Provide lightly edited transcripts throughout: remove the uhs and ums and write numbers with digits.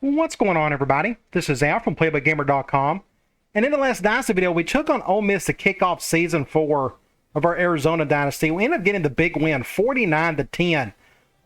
What's going on, everybody? This is Al from PlaybookGamer.com, and in the last Dynasty video, we took on Ole Miss to kick off Season 4 of our Arizona Dynasty. We ended up getting the big win, 49-10.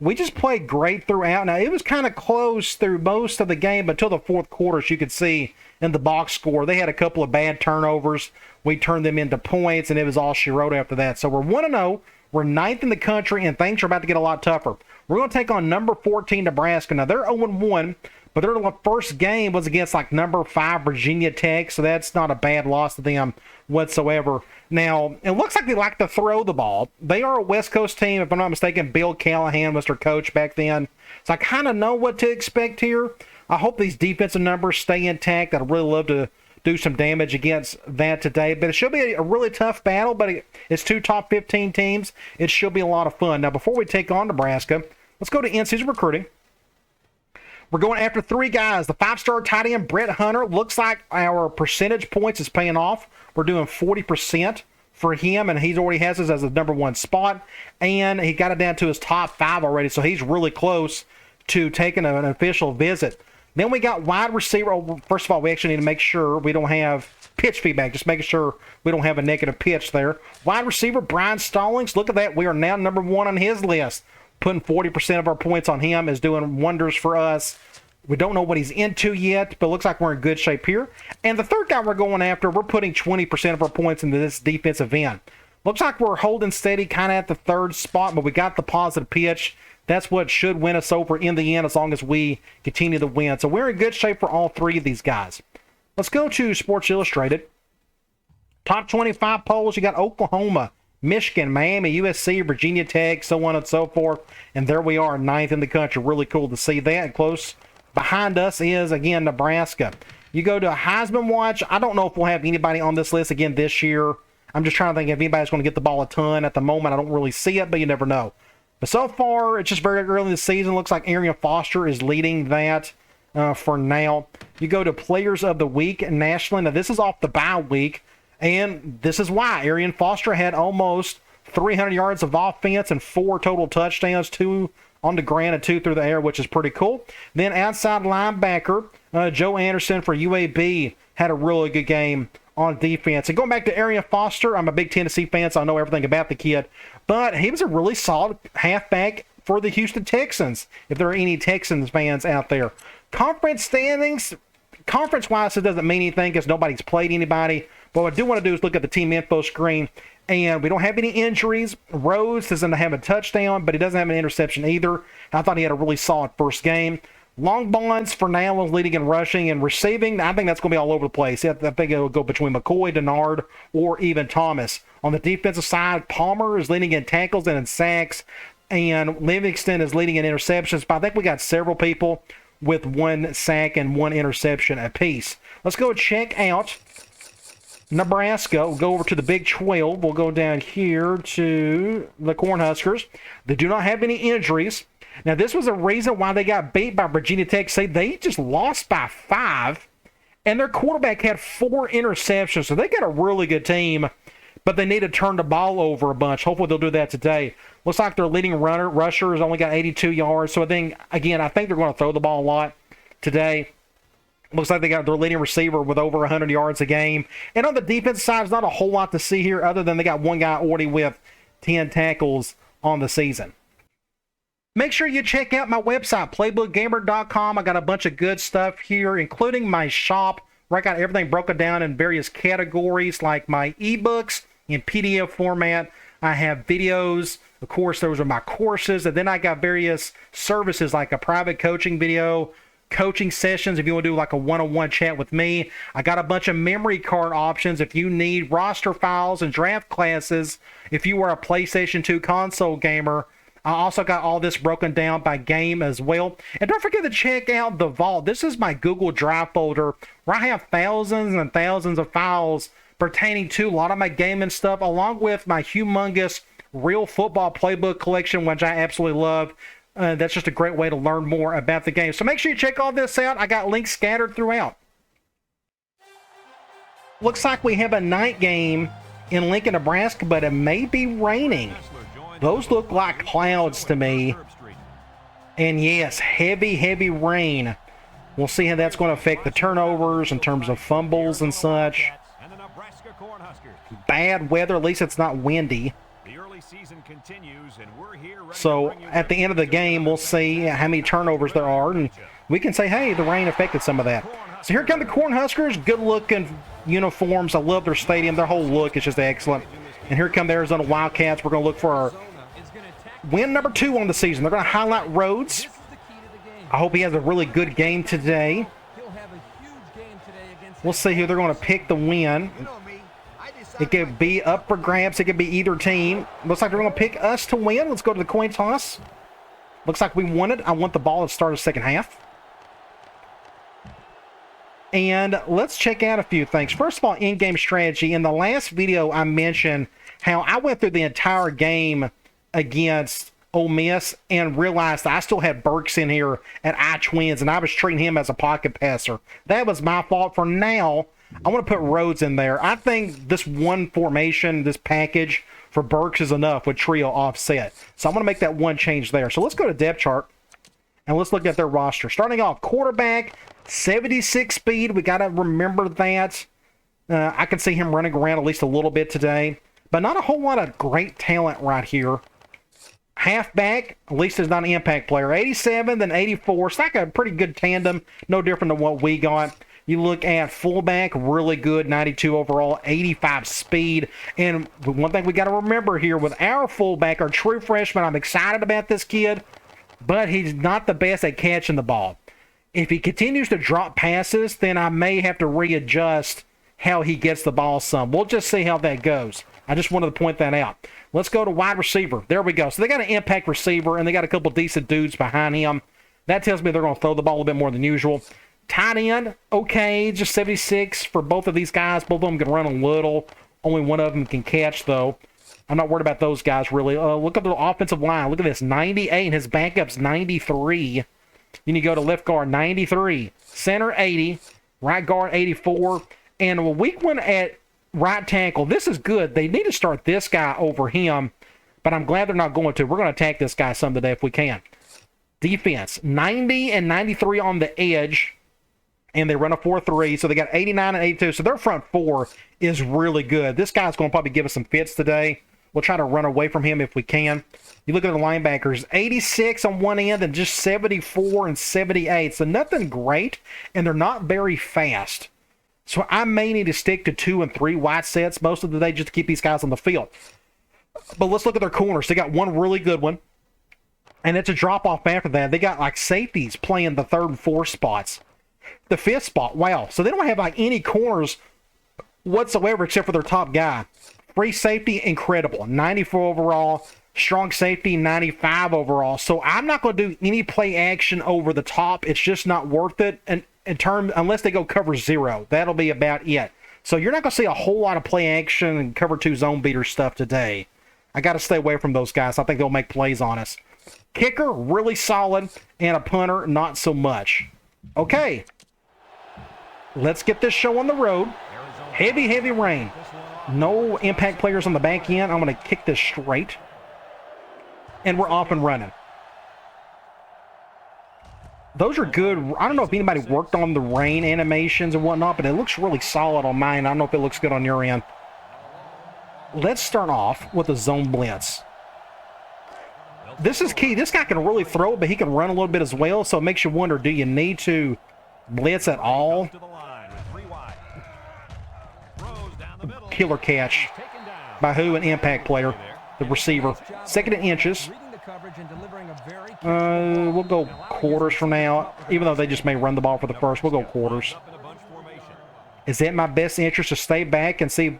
We just played great throughout. Now, it was kind of close through most of the game until the fourth quarter, as you could see in the box score. They had a couple of bad turnovers. We turned them into points, and it was all she wrote after that. So we're 1-0. We're 9th in the country, and things are about to get a lot tougher. We're going to take on number 14 Nebraska. Now, they're 0-1. But their first game was against like number 5 Virginia Tech, so that's not a bad loss to them whatsoever. Now, it looks like they like to throw the ball. They are a West Coast team, if I'm not mistaken. Bill Callahan was their coach back then. So I kind of know what to expect here. I hope these defensive numbers stay intact. I'd really love to do some damage against that today. But it should be a really tough battle, but it's 2 top 15 teams. It should be a lot of fun. Now, before we take on Nebraska, let's go to NC's recruiting. We're going after 3 guys. The 5-star tight end, Brett Hunter. Looks like our percentage points is paying off. We're doing 40% for him, and he already has us as the number 1 spot. And he got it down to his top 5 already, so he's really close to taking an official visit. Then we got wide receiver. Oh, first of all, we actually need to make sure we don't have pitch feedback. Just making sure we don't have a negative pitch there. Wide receiver, Brian Stallings. Look at that. We are now number 1 on his list. Putting 40% of our points on him is doing wonders for us. We don't know what he's into yet, but it looks like we're in good shape here. And the third guy we're going after, we're putting 20% of our points into this defensive end. Looks like we're holding steady kind of at the 3rd spot, but we got the positive pitch. That's what should win us over in the end as long as we continue to win. So we're in good shape for all 3 of these guys. Let's go to Sports Illustrated. Top 25 polls, you got Oklahoma, Michigan, Miami, USC, Virginia Tech, so on and so forth. And there we are, 9th in the country. Really cool to see that. And close behind us is, again, Nebraska. You go to Heisman Watch. I don't know if we'll have anybody on this list again this year. I'm just trying to think if anybody's going to get the ball a ton. At the moment, I don't really see it, but you never know. But so far, it's just very early in the season. Looks like Arian Foster is leading that for now. You go to Players of the Week nationally. Now, this is off the bye week. And this is why Arian Foster had almost 300 yards of offense and 4 total touchdowns, 2 on the ground and 2 through the air, which is pretty cool. Then outside linebacker, Joe Anderson for UAB had a really good game on defense. And going back to Arian Foster, I'm a big Tennessee fan, so I know everything about the kid. But he was a really solid halfback for the Houston Texans, if there are any Texans fans out there. Conference standings, conference-wise, it doesn't mean anything because nobody's played anybody. But what I do want to do is look at the team info screen, and we don't have any injuries. Rhodes doesn't have a touchdown, but he doesn't have an interception either. I thought he had a really solid first game. Long Bonds for now is leading in rushing and receiving. I think that's going to be all over the place. I think it'll go between McCoy, Denard, or even Thomas. On the defensive side, Palmer is leading in tackles and in sacks, and Livingston is leading in interceptions. But I think we got several people with 1 sack and 1 interception apiece. Let's go check out Nebraska. We'll go over to the Big 12. We'll go down here to the Cornhuskers. They do not have any injuries. Now, this was a reason why they got beat by Virginia Tech. Say they just lost by 5, and their quarterback had 4 interceptions. So they got a really good team, but they need to turn the ball over a bunch. Hopefully they'll do that today. Looks like their leading rusher has only got 82 yards. So I think they're going to throw the ball a lot today. Looks like they got their leading receiver with over 100 yards a game. And on the defense side, there's not a whole lot to see here other than they got 1 guy already with 10 tackles on the season. Make sure you check out my website, PlaybookGamer.com. I got a bunch of good stuff here, including my shop, where I got everything broken down in various categories, like my ebooks in PDF format. I have videos. Of course, those are my courses. And then I got various services like a private coaching video, coaching sessions if you want to do like a one-on-one chat with me. I got a bunch of memory card options if you need roster files and draft classes if you are a PlayStation 2 console gamer. I also got all this broken down by game as well. And don't forget to check out the Vault. This is my Google Drive folder where I have thousands and thousands of files pertaining to a lot of my gaming stuff, along with my humongous Real Football Playbook collection, which I absolutely love. That's just a great way to learn more about the game. So make sure you check all this out. I got links scattered throughout. Looks like we have a night game in Lincoln, Nebraska, but it may be raining. Those look like clouds to me. And yes, heavy, heavy rain. We'll see how that's going to affect the turnovers in terms of fumbles and such. Bad weather, at least it's not windy. So at the end of the game, we'll see how many turnovers there are, and we can say, hey, the rain affected some of that. So here come the Cornhuskers, good-looking uniforms. I love their stadium. Their whole look is just excellent. And here come the Arizona Wildcats. We're going to look for our win number 2 on the season. They're going to highlight Rhodes. I hope he has a really good game today. We'll see who they're going to pick to win. It could be up for grabs. It could be either team. Looks like they're going to pick us to win. Let's go to the coin toss. Looks like we won it. I want the ball to start the second half. And let's check out a few things. First of all, in-game strategy. In the last video, I mentioned how I went through the entire game against Ole Miss and realized I still had Burks in here at I-Twins, and I was treating him as a pocket passer. That was my fault. For now, I want to put Rhodes in there. I think this one formation, this package for Burks is enough with trio offset. So I'm going to make that one change there. So let's go to depth chart, and let's look at their roster. Starting off, quarterback, 76 speed. We got to remember that. I can see him running around at least a little bit today, but not a whole lot of great talent right here. Halfback, at least is not an impact player. 87, then 84. It's like a pretty good tandem. No different than what we got. You look at fullback, really good, 92 overall, 85 speed. And one thing we got to remember here with our fullback, our true freshman, I'm excited about this kid, but he's not the best at catching the ball. If he continues to drop passes, then I may have to readjust how he gets the ball some. We'll just see how that goes. I just wanted to point that out. Let's go to wide receiver. There we go. So they got an impact receiver, and they got a couple decent dudes behind him. That tells me they're going to throw the ball a bit more than usual. Tight end, okay, just 76 for both of these guys. Both of them can run a little. Only one of them can catch, though. I'm not worried about those guys, really. Look at the offensive line. Look at this, 98, and his backup's 93. Then you go to left guard, 93. Center, 80. Right guard, 84. And a weak one at right tackle. This is good. They need to start this guy over him, but I'm glad they're not going to. We're going to attack this guy some today if we can. Defense, 90 and 93 on the edge, and they run a 4-3, so they got 89 and 82. So their front four is really good. This guy's going to probably give us some fits today. We'll try to run away from him if we can. You look at the linebackers, 86 on one end and just 74 and 78. So nothing great, and they're not very fast. So I may need to stick to 2 and 3 wide sets most of the day just to keep these guys on the field. But let's look at their corners. They got one really good one, and it's a drop-off after that. They got, like, safeties playing the 3rd and 4th spots. The 5th spot, wow. So they don't have, like, any corners whatsoever except for their top guy. Free safety, incredible. 94 overall. Strong safety, 95 overall. So I'm not going to do any play action over the top. It's just not worth it. And in terms, unless they go cover 0, that'll be about it. So you're not going to see a whole lot of play action and cover 2 zone beater stuff today. I got to stay away from those guys. I think they'll make plays on us. Kicker, really solid, and a punter, not so much. Okay, let's get this show on the road. Heavy, heavy rain. No impact players on the back end. I'm going to kick this straight. And we're off and running. Those are good. I don't know if anybody worked on the rain animations and whatnot, but it looks really solid on mine. I don't know if it looks good on your end. Let's start off with a zone blitz. This is key. This guy can really throw, but he can run a little bit as well, so it makes you wonder, do you need to blitz at all? Killer catch by who? An impact player, the receiver. 2nd and inches. We'll go quarters from now, even though they just may run the ball for the first. We'll go quarters. Is it in my best interest to stay back and see if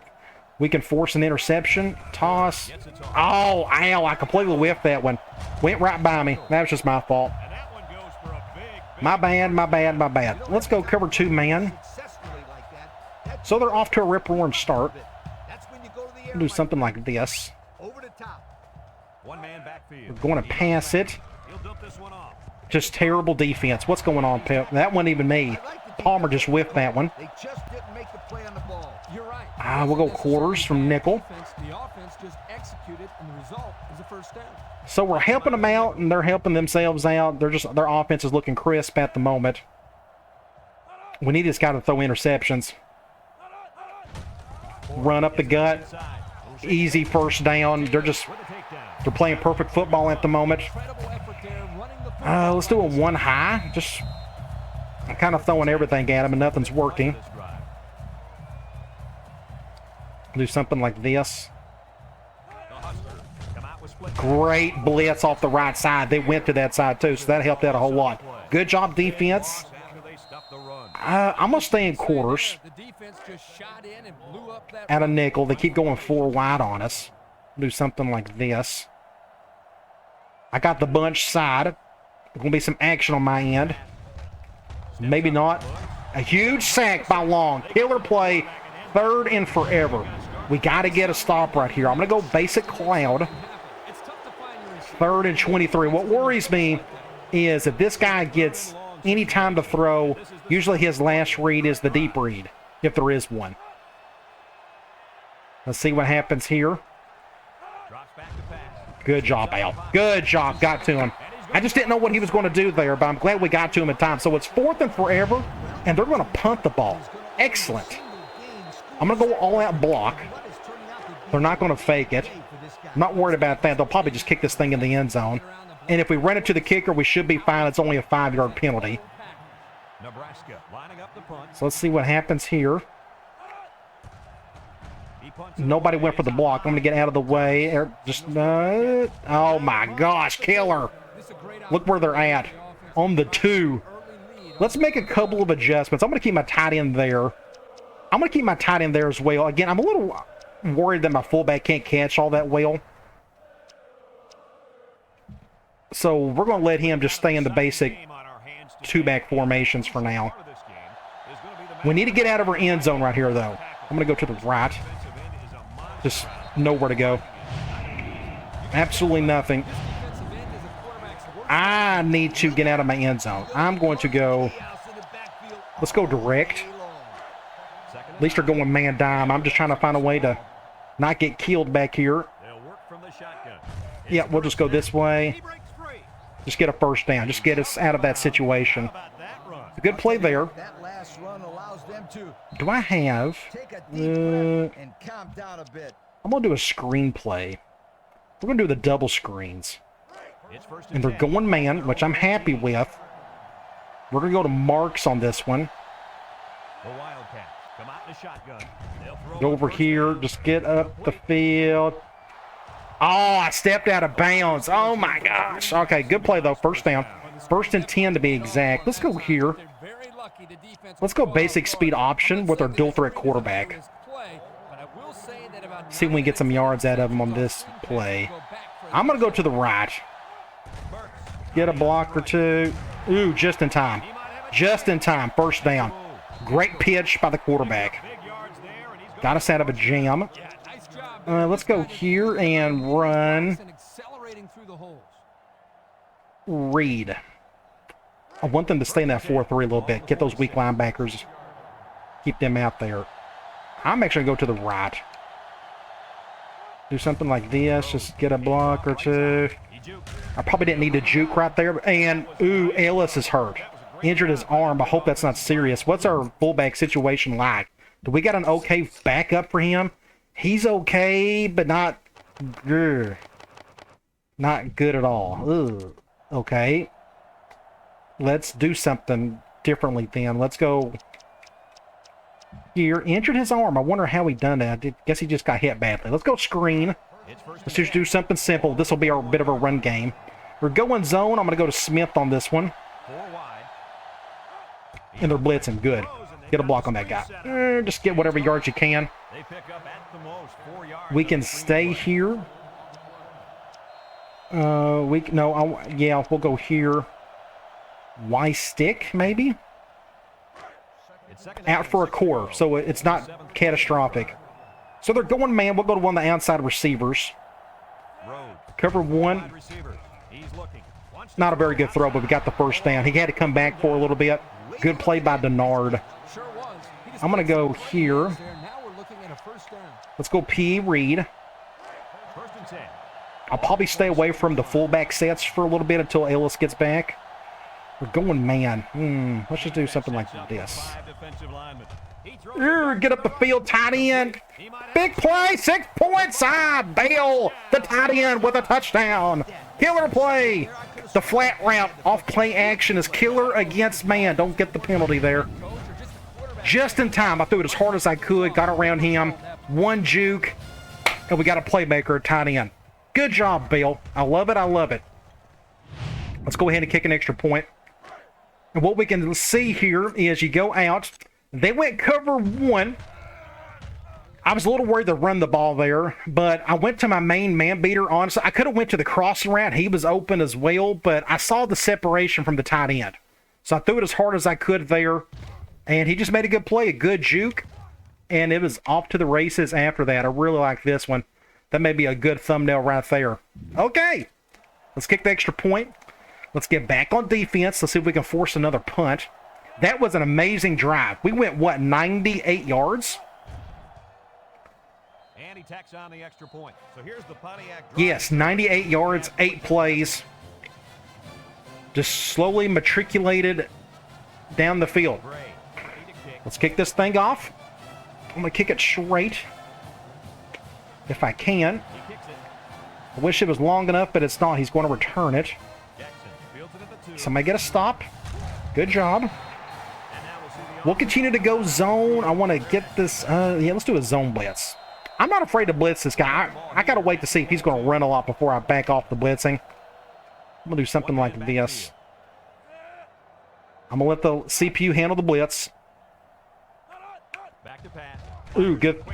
we can force an interception? Toss. Oh, ow, I completely whiffed that one. Went right by me. That was just my fault. My bad, my bad, my bad. Let's go cover 2 man. So they're off to a rip-roaring start. Do something like this. We're going to pass it. Just terrible defense. What's going on, Pep? That wasn't even me. Palmer just whiffed that one. We'll go quarters from nickel. So we're helping them out, and they're helping themselves out. Their offense is looking crisp at the moment. We need this guy to throw interceptions. Run up the gut. Easy first down. They're playing perfect football at the moment. Let's do a one high. I'm kind of throwing everything at him and nothing's working. Do something like this. Great blitz off the right side. They went to that side too, so that helped out a whole lot. Good job, defense. I'm going to stay in quarters. At a nickel. They keep going 4 wide on us. Do something like this. I got the bunch side. There's going to be some action on my end. Maybe not. A huge sack by Long. Killer play. 3rd and forever. We got to get a stop right here. I'm going to go basic cloud. 3rd and 23. What worries me is if this guy gets any time to throw, usually his last read is the deep read, if there is one. Let's see what happens here. Good job, Al. Good job. Got to him. I just didn't know what he was going to do there, but I'm glad we got to him in time. So it's 4th and forever, and they're going to punt the ball. Excellent. I'm going to go all-out block. They're not going to fake it. I'm not worried about that. They'll probably just kick this thing in the end zone. And if we run it to the kicker, we should be fine. It's only a 5-yard penalty. So let's see what happens here. Nobody went for the block. I'm going to get out of the way. Oh, my gosh. Killer. Look where they're at. On the 2. Let's make a couple of adjustments. I'm going to keep my tight end there. I'm going to keep my tight end there as well. Again, I'm a little worried that my fullback can't catch all that well. So we're going to let him just stay in the basic 2-back formations for now. We need to get out of our end zone right here, though. I'm going to go to the right. Just nowhere to go. Absolutely nothing. I need to get out of my end zone. I'm going to go... Let's go direct. At least they're going man dime. I'm just trying to find a way to not get killed back here. Yeah, we'll just go this way. Just get a first down. Just get us out of that situation. A good play there. Do I have... I'm going to do a screen play. We're going to do the double screens. And they're going man, which I'm happy with. We're going to go to marks on this one. Go over here. Just get up the field. Oh, I stepped out of bounds. Oh, my gosh. Okay, good play, though. First down. 1st and 10 to be exact. Let's go here. Let's go basic speed option with our dual threat quarterback. See if we can get some yards out of him on this play. I'm going to go to the right. Get a block or two. Ooh, just in time. Just in time. First down. Great pitch by the quarterback. Got us out of a jam. Let's go here and run. Read. I want them to stay in that 4-3 a little bit. Get those weak linebackers. Keep them out there. I'm actually going to go to the right. Do something like this. Just get a block or two. I probably didn't need to juke right there. And, ooh, Ellis is hurt. Injured his arm. I hope that's not serious. What's our fullback situation like? Do we got an okay backup for him? He's okay, but not good. Not good at all. Ugh. Okay. Let's do something differently then. Let's go here. Injured his arm. I wonder how he done that. I guess he just got hit badly. Let's go screen. Let's just do something simple. This will be our bit of a run game. We're going zone. I'm going to go to Smith on this one. And they're blitzing. Good. Get a block on that guy. Just get whatever yards you can. We can stay here. Yeah, we'll go here. Y stick, maybe? Out for a quarter, so it's not catastrophic. So they're going man. We'll go to one of the outside receivers. Cover one. Not a very good throw, but we got the first down. He had to come back for a little bit. Good play by Denard. I'm going to go here. Let's go P. Reed. I'll probably stay away from the fullback sets for a little bit until Ellis gets back. We're going man. Let's just do something like this. Get up the field, tight end. Big play, 6 points. Bale, the tight end with a touchdown. Killer play. The flat route off play action is killer against man. Don't get the penalty there. Just in time. I threw it as hard as I could. Got around him. One juke. And we got a playmaker at tight end. Good job, Bale. I love it. I love it. Let's go ahead and kick an extra point. And what we can see here is you go out. They went cover 1. I was a little worried to run the ball there, but I went to my main man beater. Honestly, I could have went to the crossing route. He was open as well, but I saw the separation from the tight end. So I threw it as hard as I could there, and he just made a good play, a good juke, and it was off to the races after that. I really like this one. That may be a good thumbnail right there. Okay, let's kick the extra point. Let's get back on defense. Let's see if we can force another punt. That was an amazing drive. We went, what, 98 yards? And he tacks on the extra point. So here's the Pontiac. Yes, 98 yards, 8 plays. Just slowly matriculated down the field. Let's kick this thing off. I'm going to kick it straight. If I can. I wish it was long enough, but it's not. He's going to return it. Somebody get a stop. Good job. We'll continue to go zone. I want to get this. Yeah, let's do a zone blitz. I'm not afraid to blitz this guy. I got to wait to see if he's going to run a lot before I back off the blitzing. I'm going to do something like this. I'm going to let the CPU handle the blitz. Ooh, good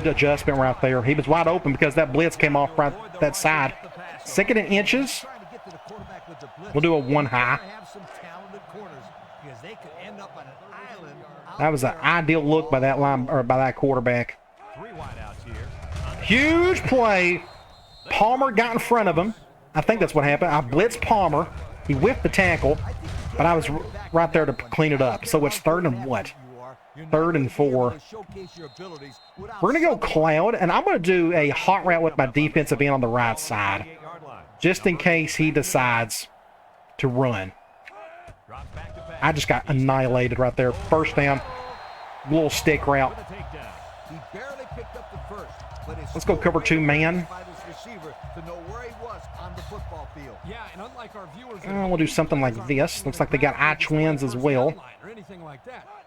adjustment right there. He was wide open because that blitz came off right that side. 2nd and inches. We'll do a 1 high. That was an ideal look by that line or by that quarterback. Huge play. Palmer got in front of him. I think that's what happened. I blitzed Palmer. He whiffed the tackle, but I was right there to clean it up. So it's 3rd and what? 3rd and 4. We're going to go cloud, and I'm going to do a hot route with my defensive end on the right side, just in case he decides to run. I just got annihilated right there. First down, little stick route. Let's go cover 2 man. We'll do something like this. Looks like they got eye twins as well.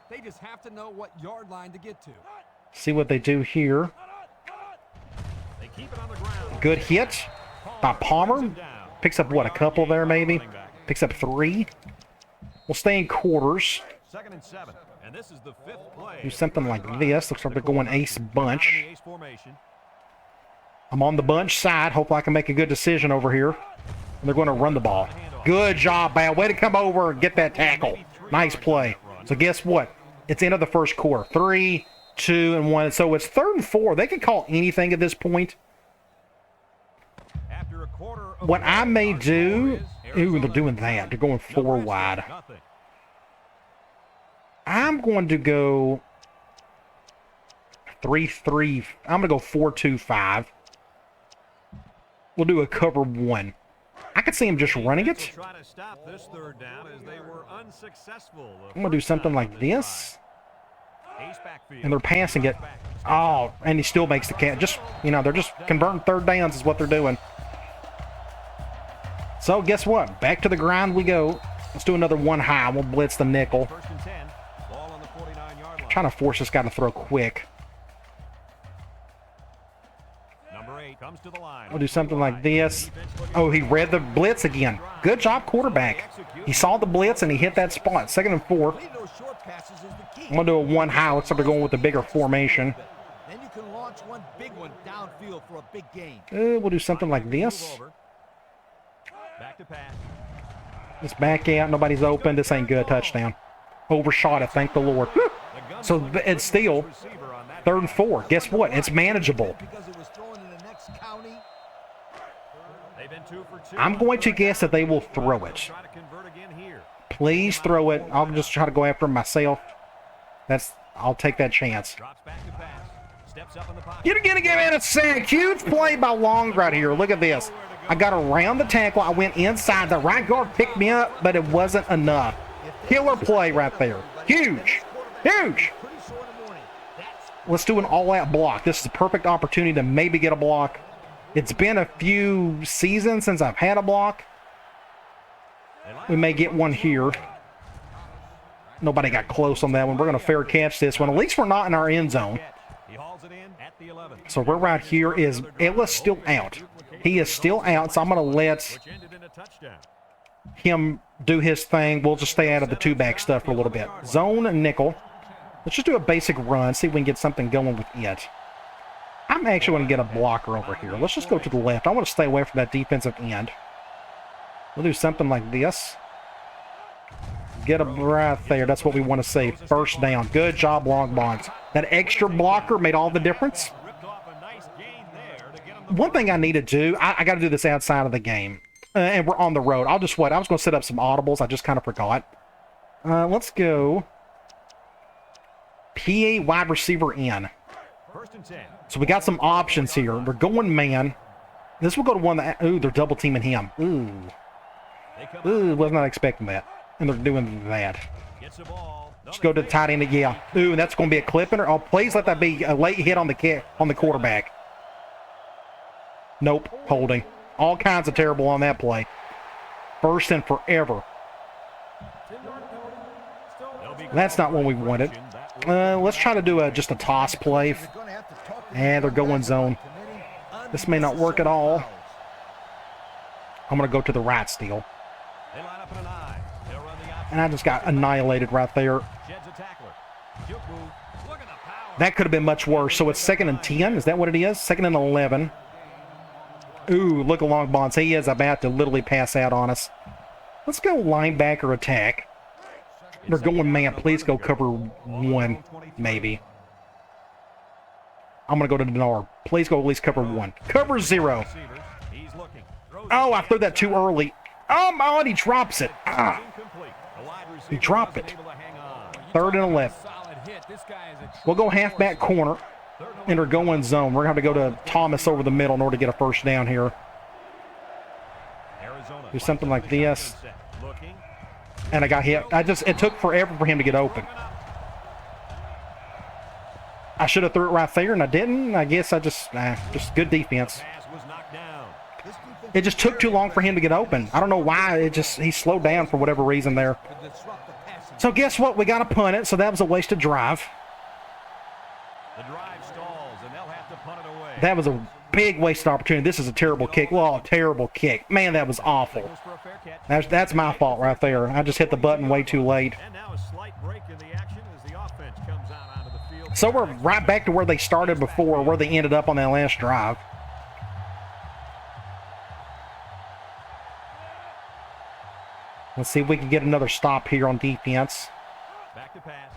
They just have to know what yard line to get to. See what they do here. Good hit by Palmer. Picks up, what, a couple there maybe? Picks up 3. We'll stay in quarters. 2nd and 7. And this is the 5th play. Do something like this. Looks like they're going ace bunch. I'm on the bunch side. Hopefully I can make a good decision over here. And they're going to run the ball. Good job, Bale. Way to come over and get that tackle. Nice play. So guess what? It's end of the first quarter. 3, 2, and 1. So it's 3rd and 4. They can call anything at this point. What I may do... Ooh, they're doing that. They're going 4 wide. I'm going to go 3-3. I'm going to go 4-2-5. We'll do a cover 1. I could see him just running it. I'm going to do something like this. And they're passing it. Oh, and he still makes the catch. Just, you know, they're just converting 3rd downs is what they're doing. So guess what? Back to the grind we go. Let's do another 1 high. We'll blitz the nickel. Trying to force this guy to throw quick. We'll do something like this. Oh, he read the blitz again. Good job, quarterback. He saw the blitz and he hit that spot. 2nd and 4. I'm going to do a 1 high. Looks like they're going with a bigger formation. We'll do something like this. Let's back out. Nobody's open. This ain't good. Touchdown. Overshot it. Thank the Lord. Woo! So it's still 3rd and 4. Guess what? It's manageable. I'm going to guess that they will throw it. Please throw it. I'll just try to go after him myself. I'll take that chance. You're going to give it a sack. Huge play by Long right here. Look at this. I got around the tackle. I went inside. The right guard picked me up, but it wasn't enough. Killer play right there. Huge. Huge. Let's do an all-out block. This is a perfect opportunity to maybe get a block. It's been a few seasons since I've had a block. We may get one here. Nobody got close on that one. We're going to fair catch this one. At least we're not in our end zone. So we're right here. Is Ella's still out? He is still out, so I'm going to let him do his thing. We'll just stay out of the two-back stuff for a little bit. Zone and nickel. Let's just do a basic run, see if we can get something going with it. I'm actually going to get a blocker over here. Let's just go to the left. I want to stay away from that defensive end. We'll do something like this. Get him right there. That's what we want to see. First down. Good job, long bonds. That extra blocker made all the difference. One thing I need to do, I got to do this outside of the game. And we're on the road. I'll just wait. I was going to set up some audibles. I just kind of forgot. Let's go. PA wide receiver in. So we got some options here. We're going man. This will go to one that... Ooh, they're double teaming him. Ooh, was not expecting that. And they're doing that. Let's go to the tight end. Yeah. Ooh, and that's going to be a clip in her. Oh, please let that be a late hit on the quarterback. Nope. Holding. All kinds of terrible on that play. First and forever. That's not what we wanted. Let's try to do just a toss play. And they're going zone. This may not work at all. I'm going to go to the right still. And I just got annihilated right there. That could have been much worse. So it's 2nd and 10. Is that what it is? 2nd and 11. Ooh, look along bonds. He is about to literally pass out on us. Let's go linebacker attack. They're going man. Please go cover one, maybe. I'm going to go to Denard. Please go at least cover one. Cover 0. Oh, I threw that too early. Oh, my, he drops it. Ah. He dropped it. 3rd and 11. We'll go halfback corner. And they're going zone. We're going to have to go to Thomas over the middle in order to get a first down here. Do something like this. And I got hit. It took forever for him to get open. I should have threw it right there, and I didn't. I guess I just good defense. It just took too long for him to get open. I don't know why. He slowed down for whatever reason there. So guess what? We got to punt it, so that was a wasted drive. That was a big wasted opportunity. This is a terrible kick. Well, a terrible kick. Man, that was awful. That's my fault right there. I just hit the button way too late. So we're right back to where they started before, where they ended up on that last drive. Let's see if we can get another stop here on defense. Back to pass.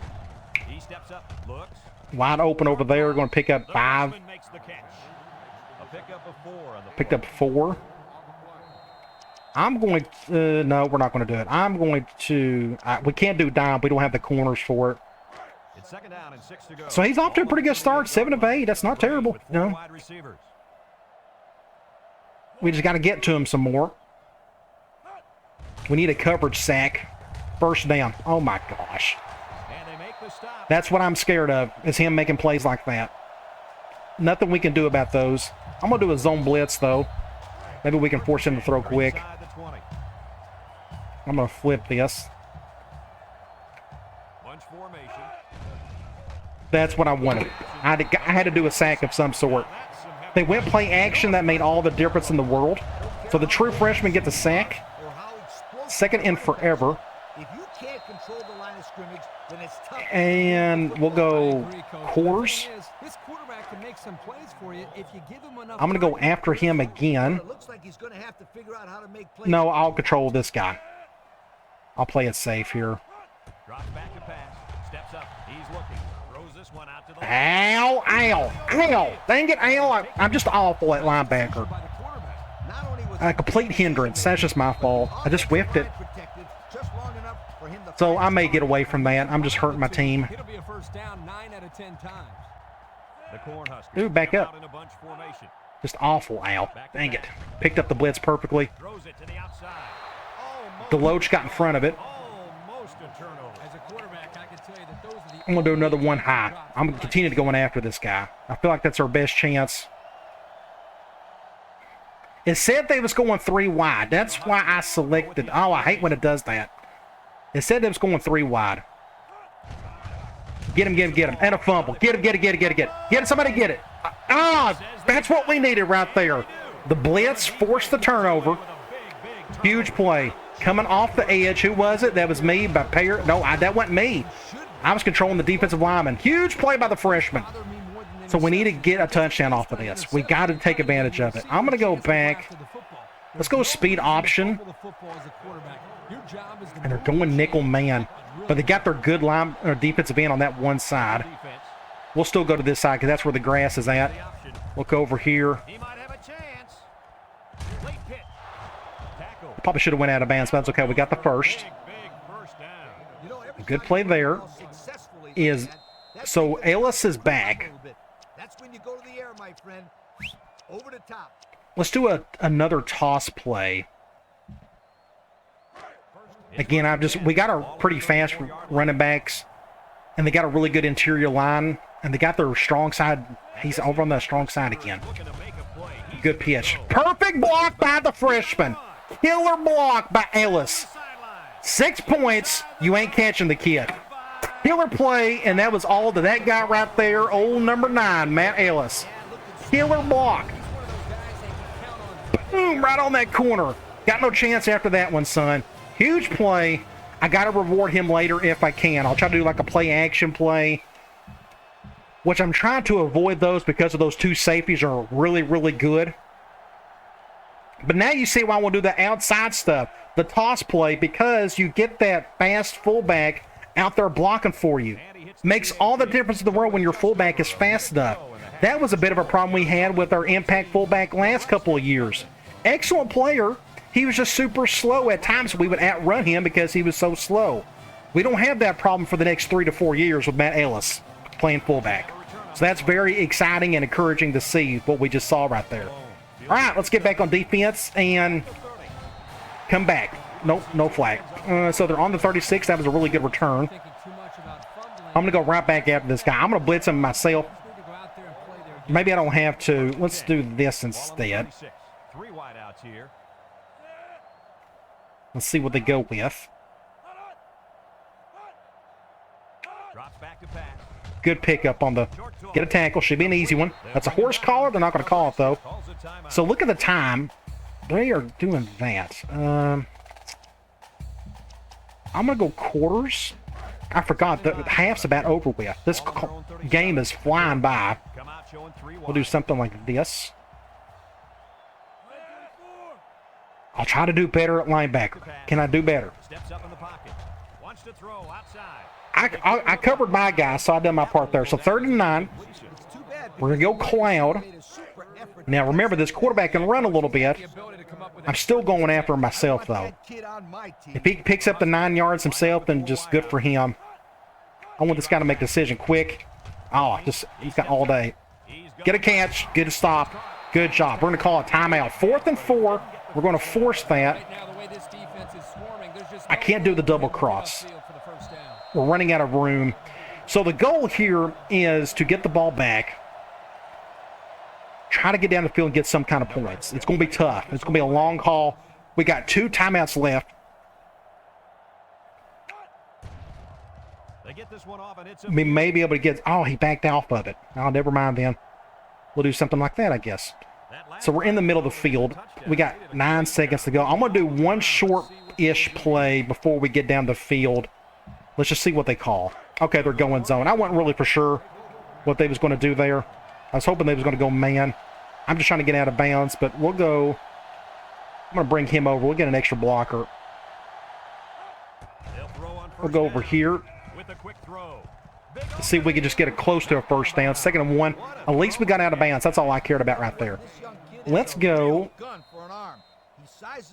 He steps up, looks. Wide open over there. We're going to pick up 5. Picked up 4. I'm going to... no, we're not going to do it. I'm going to... we can't do dime. We don't have the corners for it. It's 2nd down and 6 to go. So he's off to a pretty good start. 7 of 8. That's not terrible. No. We just got to get to him some more. We need a coverage sack. First down. Oh, my gosh. That's what I'm scared of, is him making plays like that. Nothing we can do about those. I'm going to do a zone blitz, though. Maybe we can force him to throw quick. I'm going to flip this. That's what I wanted. I had to do a sack of some sort. They went play action. That made all the difference in the world. So the true freshman gets a sack. 2nd and forever. And we'll go quarters. I'm going to go after him again. No, I'll control this guy. I'll play it safe here. Ow, ow, ow. Dang it, ow. I'm just awful at linebacker. A complete hindrance. That's just my fault. I just whiffed it. So I may get away from that. I'm just hurting my team. It'll be a first down 9 out of 10 times. The Cornhuskers Ooh, back up. out in a bunch formation. Just awful. Ow. Dang it. Picked up the blitz perfectly. Throws it to the outside. Deloach got in front of it. Almost a turnover. As a quarterback, I can tell you that those are the I'm going to do another one high. I'm going to continue to going after this guy. I feel like that's our best chance. It said they was going 3 wide. That's why I selected. Oh, I hate when it does that. It said they was going 3 wide. Get him, get him, get him. And a fumble. Get him, get it, get it, get it, get it. Get it, somebody get it. Ah, that's what we needed right there. The blitz forced the turnover. Huge play. Coming off the edge. Who was it? That was me by Payer. No, that wasn't me. I was controlling the defensive lineman. Huge play by the freshman. So we need to get a touchdown off of this. We got to take advantage of it. I'm going to go back. Let's go speed option. And they're going nickel man. But they got their good line or defensive end on that one side. We'll still go to this side because that's where the grass is at. Look over here. He might have a chance. Late pitch. Tackle. Probably should have went out of bounds, but that's okay. We got the first. Big first down. Good play there. So Ellis is back. That's when you go to the air, my friend. Over the top. Let's do another toss play. Again, we got our pretty fast running backs, and they got a really good interior line, and they got their strong side. He's over on the strong side again. Good pitch. Perfect block by the freshman. Killer block by Ellis. 6 points. You ain't catching the kid. Killer play, and that was all to that guy right there, old number 9, Matt Ellis. Killer block. Boom, right on that corner. Got no chance after that one, son. Huge play. I got to reward him later if I can. I'll try to do like a play-action play, which I'm trying to avoid those because of those 2 safeties are really, really good. But now you see why I want to do the outside stuff, the toss play, because you get that fast fullback out there blocking for you. Makes all the difference in the world when your fullback is fast enough. That was a bit of a problem we had with our impact fullback last couple of years. Excellent player. He was just super slow at times. We would outrun him because he was so slow. We don't have that problem for the next 3 to 4 years with Matt Ellis playing fullback. So that's very exciting and encouraging to see what we just saw right there. All right, let's get back on defense and come back. Nope, no flag. So they're on the 36. That was a really good return. I'm going to go right back after this guy. I'm going to blitz him myself. Maybe I don't have to. Let's do this instead. 3 wideouts here. Let's see what they go with. Drops back to pass. Good pickup on the get a tackle. Should be an easy one. That's a horse collar. They're not going to call it, though. So look at the time. They are doing that. I'm going to go quarters. I forgot. The half's about over with. This game is flying by. We'll do something like this. I'll try to do better at linebacker. Can I do better? Steps up in the pocket. Wants to throw outside. I covered my guy, so I done my part there. So 3rd and 9. We're going to go Cloud. Now, remember, this quarterback can run a little bit. I'm still going after him myself, though. If he picks up the 9 yards himself, then just good for him. I want this guy to make a decision quick. Oh, he's got all day. Get a catch. Get a stop. Good job. We're going to call a timeout. 4th and 4. We're going to force that. I can't do the double cross. We're running out of room. So the goal here is to get the ball back. Try to get down the field and get some kind of points. It's going to be tough. It's going to be a long haul. We got 2 timeouts left. They get this one off and it's We may be able to get... Oh, he backed off of it. Oh, never mind then. We'll do something like that, I guess. So we're in the middle of the field. We got 9 seconds to go. I'm going to do one short-ish play before we get down the field. Let's just see what they call. Okay, they're going zone. I wasn't really for sure what they was going to do there. I was hoping they was going to go man. I'm just trying to get out of bounds, but we'll go. I'm going to bring him over. We'll get an extra blocker. We'll go over here. Let's see if we can just get it close to a first down. 2nd and 1. At least we got out of bounds. That's all I cared about right there. Let's go.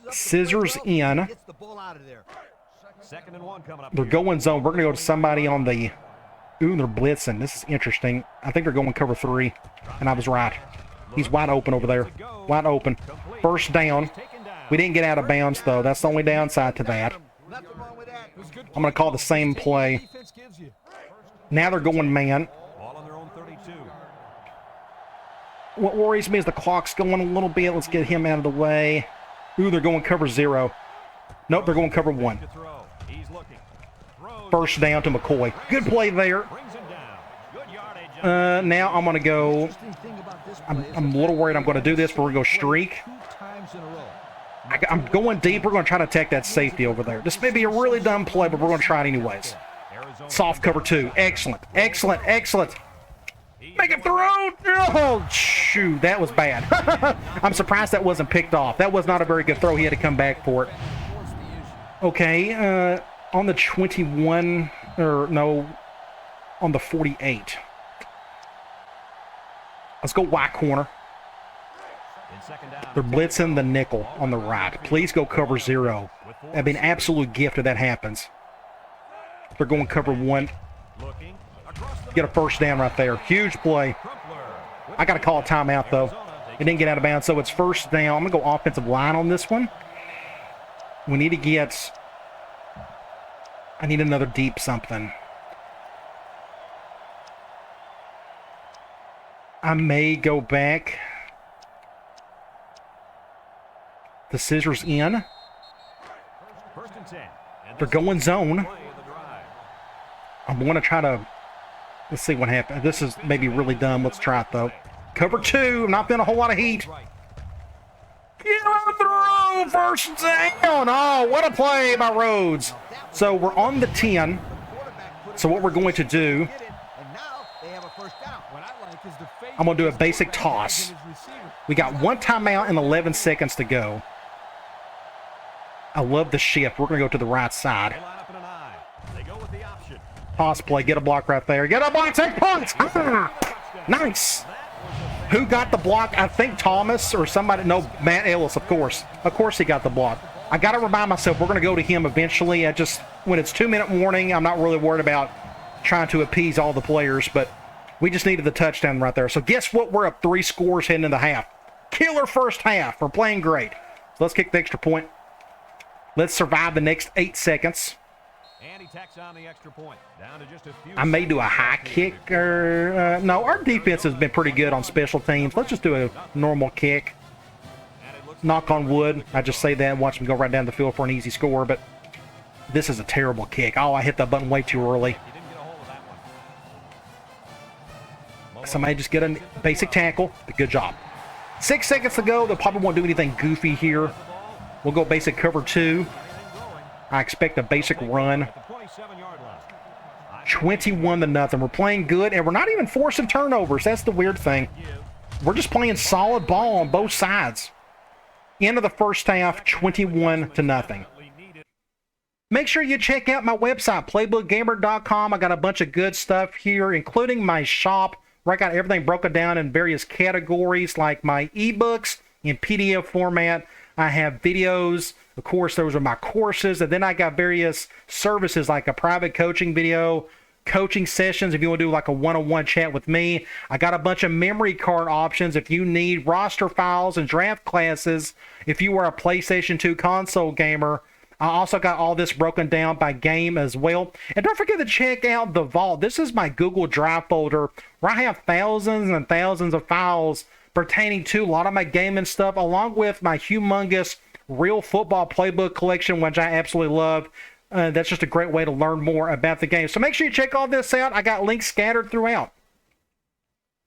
Scissors in. 2nd and 1 coming up. They're going zone. We're going to go to somebody on the... Ooh, they're blitzing. This is interesting. I think they're going cover 3, and I was right. He's wide open over there. Wide open. First down. We didn't get out of bounds, though. That's the only downside to that. I'm going to call the same play. Now they're going man. What worries me is the clock's going a little bit. Let's get him out of the way. Ooh, they're going cover 0. Nope, they're going cover 1. First down to McCoy. Good play there. Now I'm going to go. I'm a little worried I'm going to do this, but we're going to go streak. I'm going deep. We're going to try to attack that safety over there. This may be a really dumb play, but we're going to try it anyways. Soft cover 2. Excellent. Excellent. Excellent. Make it through. Oh, shoot. That was bad. I'm surprised that wasn't picked off. That was not a very good throw. He had to come back for it. Okay. On the 21, or no, on the 48. Let's go Y corner. They're blitzing the nickel on the right. Please go cover 0. That'd be an absolute gift if that happens. They're going cover 1. Get a first down right there. Huge play. I got to call a timeout, though. It didn't get out of bounds, so it's first down. I'm going to go offensive line on this one. We need to get... I need another deep something. I may go back. The scissors in. They're going zone. I'm going to try to... Let's see what happens. This is maybe really dumb. Let's try it, though. Cover 2. I'm not feeling a whole lot of heat. Get on through. First down. Oh, what a play by Rhodes. So we're on the 10. So what we're going to do... I'm going to do a basic toss. We got 1 timeout and 11 seconds to go. I love the shift. We're going to go to the right side. Toss play. Get a block right there. Get a block. Take points. Nice. Who got the block? I think Thomas or somebody. No, Matt Ellis, of course. Of course he got the block. I got to remind myself we're going to go to him eventually. When it's 2-minute warning, I'm not really worried about trying to appease all the players, but we just needed the touchdown right there. So guess what? We're up 3 scores heading into half. Killer first half. We're playing great. So let's kick the extra point. Let's survive the next 8 seconds. And he tacks on the extra point. Down to just a few. I may do a high kick or no, our defense has been pretty good on special teams. Let's just do a normal kick. Knock on wood. I just say that and watch them go right down the field for an easy score, but this is a terrible kick. Oh, I hit that button way too early. Somebody just get a basic tackle. Good job. 6 seconds to go. They probably won't do anything goofy here. We'll go basic cover 2. I expect a basic run. 21-0. We're playing good, and we're not even forcing turnovers. That's the weird thing. We're just playing solid ball on both sides. End of the first half, 21-0. Make sure you check out my website, playbookgamer.com. I got a bunch of good stuff here, including my shop, where I got everything broken down in various categories, like my ebooks in PDF format. I have videos. Of course, those are my courses. And then I got various services like a private coaching video, coaching sessions if you want to do like a one-on-one chat with me. I got a bunch of memory card options if you need roster files and draft classes if you are a PlayStation 2 console gamer. I also got all this broken down by game as well. And don't forget to check out the Vault. This is my Google Drive folder where I have thousands and thousands of files pertaining to a lot of my gaming stuff, along with my humongous Real Football Playbook collection, which I absolutely love. That's just a great way to learn more about the game. So make sure you check all this out. I got links scattered throughout.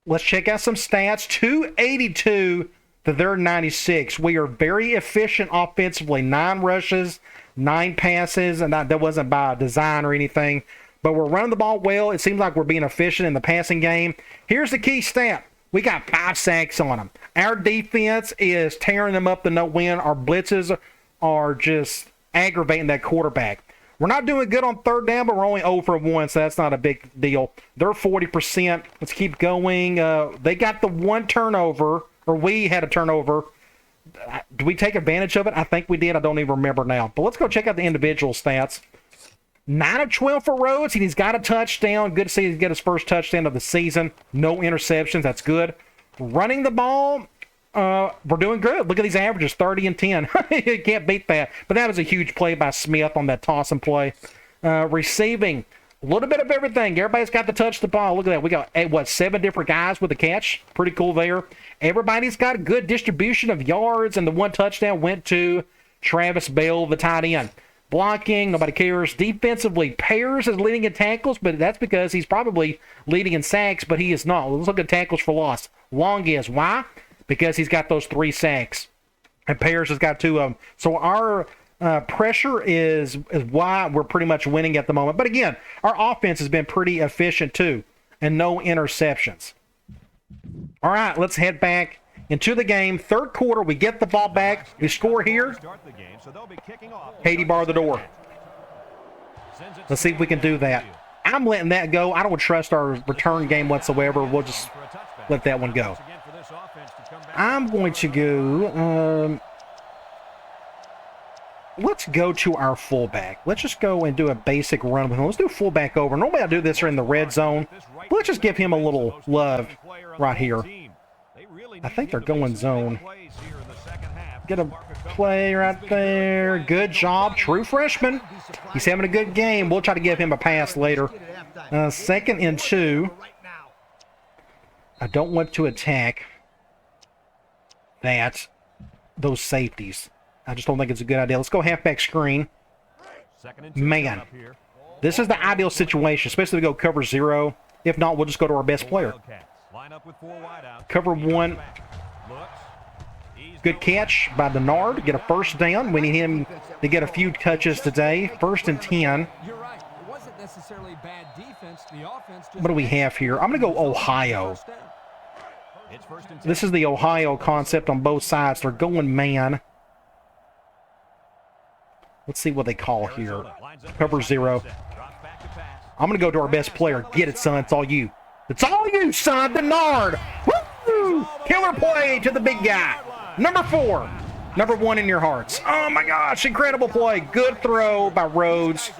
Let's check out some stats. 282 to their 96. We are very efficient offensively. 9 rushes, 9 passes, and that wasn't by design or anything. But we're running the ball well. It seems like we're being efficient in the passing game. Here's the key stat. We got 5 sacks on them. Our defense is tearing them up to no win. Our blitzes are just aggravating that quarterback. We're not doing good on third down, but we're only 0 for 1, so that's not a big deal. They're 40%. Let's keep going. They got the 1 turnover, or we had a turnover. Did we take advantage of it? I think we did. I don't even remember now. But let's go check out the individual stats. 9 of 12 for Rhodes. He's got a touchdown. Good to see him get his first touchdown of the season. No interceptions. That's good. Running the ball, we're doing good. Look at these averages, 30 and 10. You can't beat that. But that was a huge play by Smith on that toss and play. Receiving, a little bit of everything. Everybody's got to touch the ball. Look at that. We got, 7 different guys with a catch. Pretty cool there. Everybody's got a good distribution of yards, and the 1 touchdown went to Travis Bell, the tight end. Blocking, nobody cares. Defensively, Pears is leading in tackles, but that's because he's probably leading in sacks, but he is not. Let's look at tackles for loss. Long is. Why? Because he's got those 3 sacks. And Pears has got 2 of them. So our pressure is why we're pretty much winning at the moment. But again, our offense has been pretty efficient too, and no interceptions. All right, let's head back into the game. Third quarter, we get the ball back. We score here. Katie, bar the door. Let's see if we can do that. I'm letting that go. I don't trust our return game whatsoever. We'll just let that one go. I'm going to go... let's go to our fullback. Let's just go and do a basic run with him. Let's do fullback over. Normally I do this in the red zone. But let's just give him a little love right here. I think they're going zone. Get a play right there. Good job. True freshman. He's having a good game. We'll try to give him a pass later. 2nd and 2. I don't want to attack those safeties. I just don't think it's a good idea. Let's go halfback screen. Man, this is the ideal situation, especially if we go cover 0. If not, we'll just go to our best player. Cover 1. Good catch by Denard. Get a first down. We need him to get a few touches today. 1st and 10. You're right. It wasn't necessarily bad defense. The offense just What do we have here? I'm going to go Ohio. This is the Ohio concept on both sides. They're going man. Let's see what they call here. Cover 0. I'm going to go to our best player. Get it, son. It's all you. It's all you, son. Denard. Woo! Killer play to the big guy. Number 4. Number 1 in your hearts. Oh, my gosh. Incredible play. Good throw by Rhodes.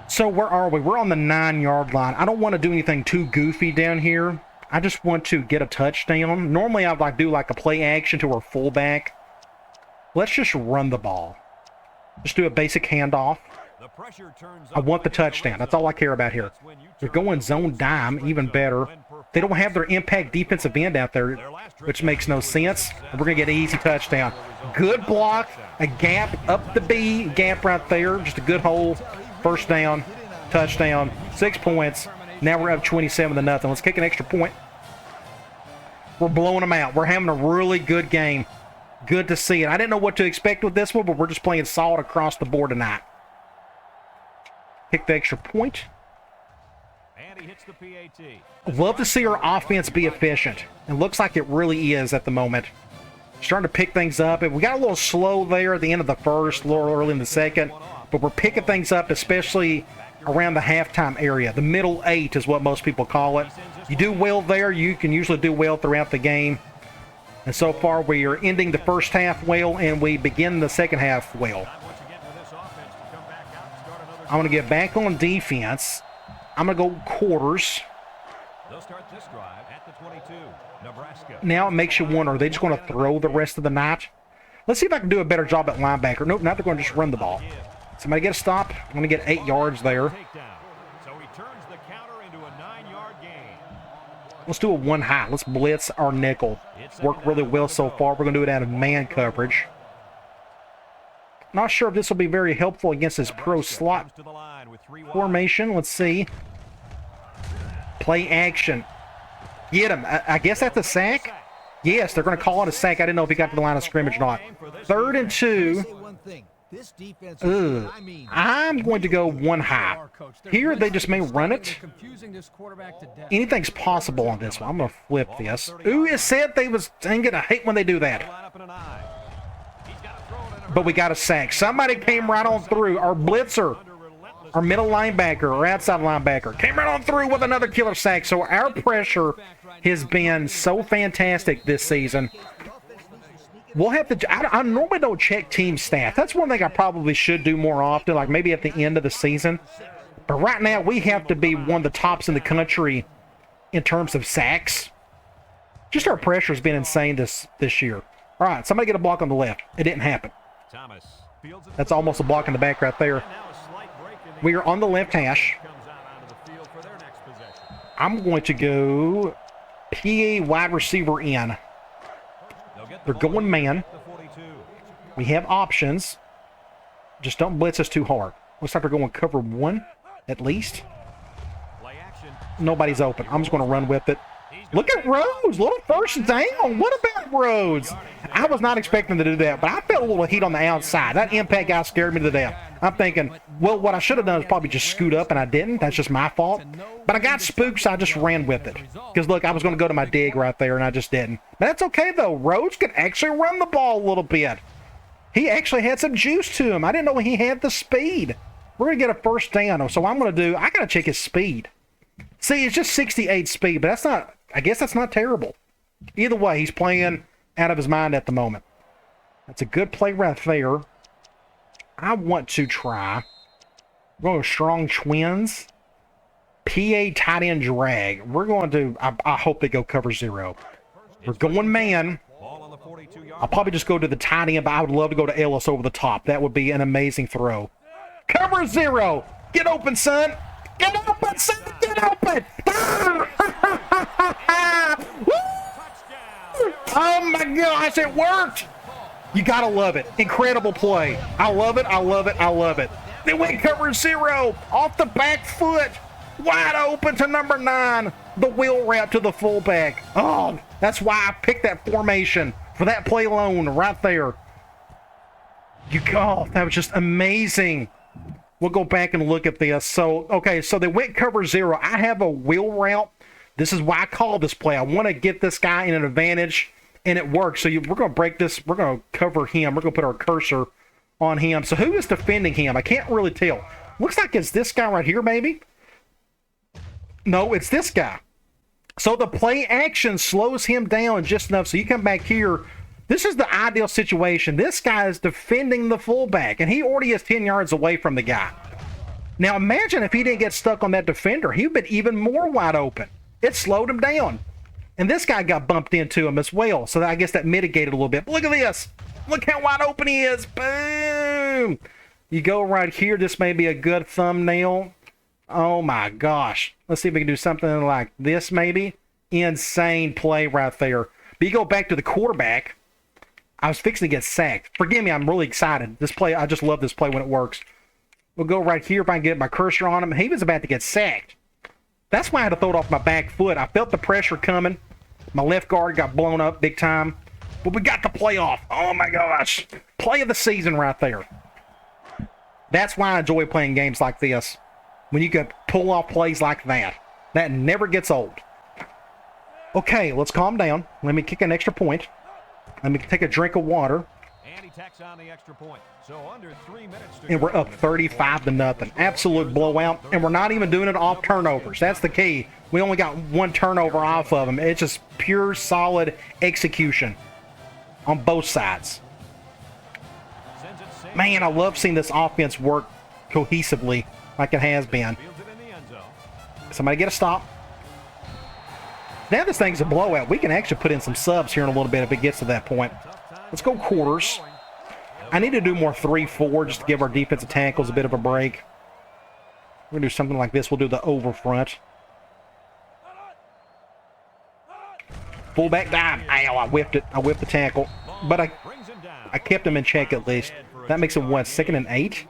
So where are we? We're on the 9-yard line. I don't want to do anything too goofy down here. I just want to get a touchdown. Normally, I'd do like a play action to our fullback. Let's just run the ball. Just do a basic handoff. I want the touchdown. That's all I care about here. They're going zone dime, even better. They don't have their impact defensive end out there, which makes no sense. We're going to get an easy touchdown. Good block, a gap up the B, gap right there. Just a good hole. First down, touchdown, 6 points. Now we're up 27-0. Let's kick an extra point. We're blowing them out. We're having a really good game. Good to see it. I didn't know what to expect with this one, but we're just playing solid across the board tonight. Kick the extra point. And he hits the PAT. Love to see our offense be efficient. It looks like it really is at the moment. Starting to pick things up. We got a little slow there at the end of the first, a little early in the second, but we're picking things up, especially around the halftime area. The middle 8 is what most people call it. You do well there, you can usually do well throughout the game. And so far, we are ending the first half well, and we begin the second half well. I'm going to get back on defense. I'm going to go quarters. They'll start this drive at the 22. Nebraska. Now it makes you wonder, are they just going to throw the rest of the night? Let's see if I can do a better job at linebacker. Nope, now they're going to just run the ball. Somebody get a stop. I'm going to get 8 yards there. So he turns the counter into a 9-yard gain. Let's do a 1 high. Let's blitz our nickel. Worked really well so far. We're going to do it out of man coverage. Not sure if this will be very helpful against this pro slot formation. Let's see. Play action. Get him. I guess that's a sack? Yes, they're going to call it a sack. I didn't know if he got to the line of scrimmage or not. 3rd and 2. I'm going to go 1 high. Here, they just may run it. Anything's possible on this one. I'm going to flip this. Ooh, it said they was... Dang it, I hate when they do that. But we got a sack. Somebody came right on through. Our blitzer, our middle linebacker, or outside linebacker, came right on through with another killer sack. So our pressure has been so fantastic this season. We'll have to... I normally don't check team stats. That's one thing I probably should do more often, like maybe at the end of the season. But right now, we have to be one of the tops in the country in terms of sacks. Just our pressure has been insane this year. All right, somebody get a block on the left. It didn't happen. Thomas fields it. That's almost a block in the back right there. And now a slight break in the We are on the left hash. comes out onto the field for their next possession. I'm going to go PA wide receiver in. They'll get the They're ball going man. at the 42. We have options. Just don't blitz us too hard. Looks like they're going cover one at least. Play action. Nobody's open. I'm just going to run with it. Look at Rhodes. Little first down. What about Rhodes? I was not expecting to do that, but I felt a little heat on the outside. That impact guy scared me to death. I'm thinking, well, what I should have done is probably just scoot up, and I didn't. That's just my fault. But I got spooked, so I just ran with it. Because, look, I was going to go to my dig right there, and I just didn't. But that's okay, though. Rhodes could actually run the ball a little bit. He actually had some juice to him. I didn't know he had the speed. We're going to get a first down. So I'm going to do, I got to check his speed. See, it's just 68 speed, but that's not, I guess that's not terrible. Either way, he's playing out of his mind at the moment. That's a good play right there. I want to try. We're going to strong twins. PA tight end drag. We're going to, I hope they go cover zero. We're going man. Ball on the 42-yard I'll probably just go to the tight end, but I would love to go to Ellis over the top. That would be an amazing throw. Cover zero. Get open, son. Get open, son. Get open. Oh, my gosh. It worked. You got to love it. Incredible play. I love it. I love it. I love it. They went cover zero off the back foot. Wide open to number 9. The wheel route to the fullback. Oh, that's why I picked that formation for that play alone right there. That was just amazing. We'll go back and look at this. So, okay, so they went cover zero. I have a wheel route. This is why I call this play. I want to get this guy in an advantage, and it works. So we're going to break this. We're going to cover him. We're going to put our cursor on him. So who is defending him? I can't really tell. Looks like it's this guy right here, maybe. No, it's this guy. So the play action slows him down just enough. So you come back here. This is the ideal situation. This guy is defending the fullback, and he already is 10 yards away from the guy. Now imagine if he didn't get stuck on that defender. He would have been even more wide open. It slowed him down. And this guy got bumped into him as well. So I guess that mitigated a little bit. But look at this. Look how wide open he is. Boom. You go right here. This may be a good thumbnail. Oh my gosh. Let's see if we can do something like this maybe. Insane play right there. But you go back to the quarterback. I was fixing to get sacked. Forgive me, I'm really excited. This play, I just love this play when it works. We'll go right here if I can get my cursor on him. He was about to get sacked. That's why I had to throw it off my back foot. I felt the pressure coming. My left guard got blown up big time. But we got the play off. Oh my gosh. Play of the season right there. That's why I enjoy playing games like this. When you can pull off plays like that. That never gets old. Okay, let's calm down. Let me kick an extra point. Let me take a drink of water. And he tacks on the extra point. So under 3 minutes to And we're up 35-0. Absolute blowout. And we're not even doing it off turnovers. That's the key. We only got one turnover off of them. It's just pure, solid execution on both sides. sends it safe. Man, I love seeing this offense work cohesively like it has been. Fields it in the end zone. Somebody get a stop. Now this thing's a blowout. We can actually put in some subs here in a little bit if it gets to that point. Let's go quarters. I need to do more 3-4 just to give our defensive tackles a bit of a break. We're going to do something like this. We'll do the over front. Fullback dive. Ow, I whipped it. I whipped the tackle. But Brings him down. I kept him in check at least. That makes it, what, 2nd and 8?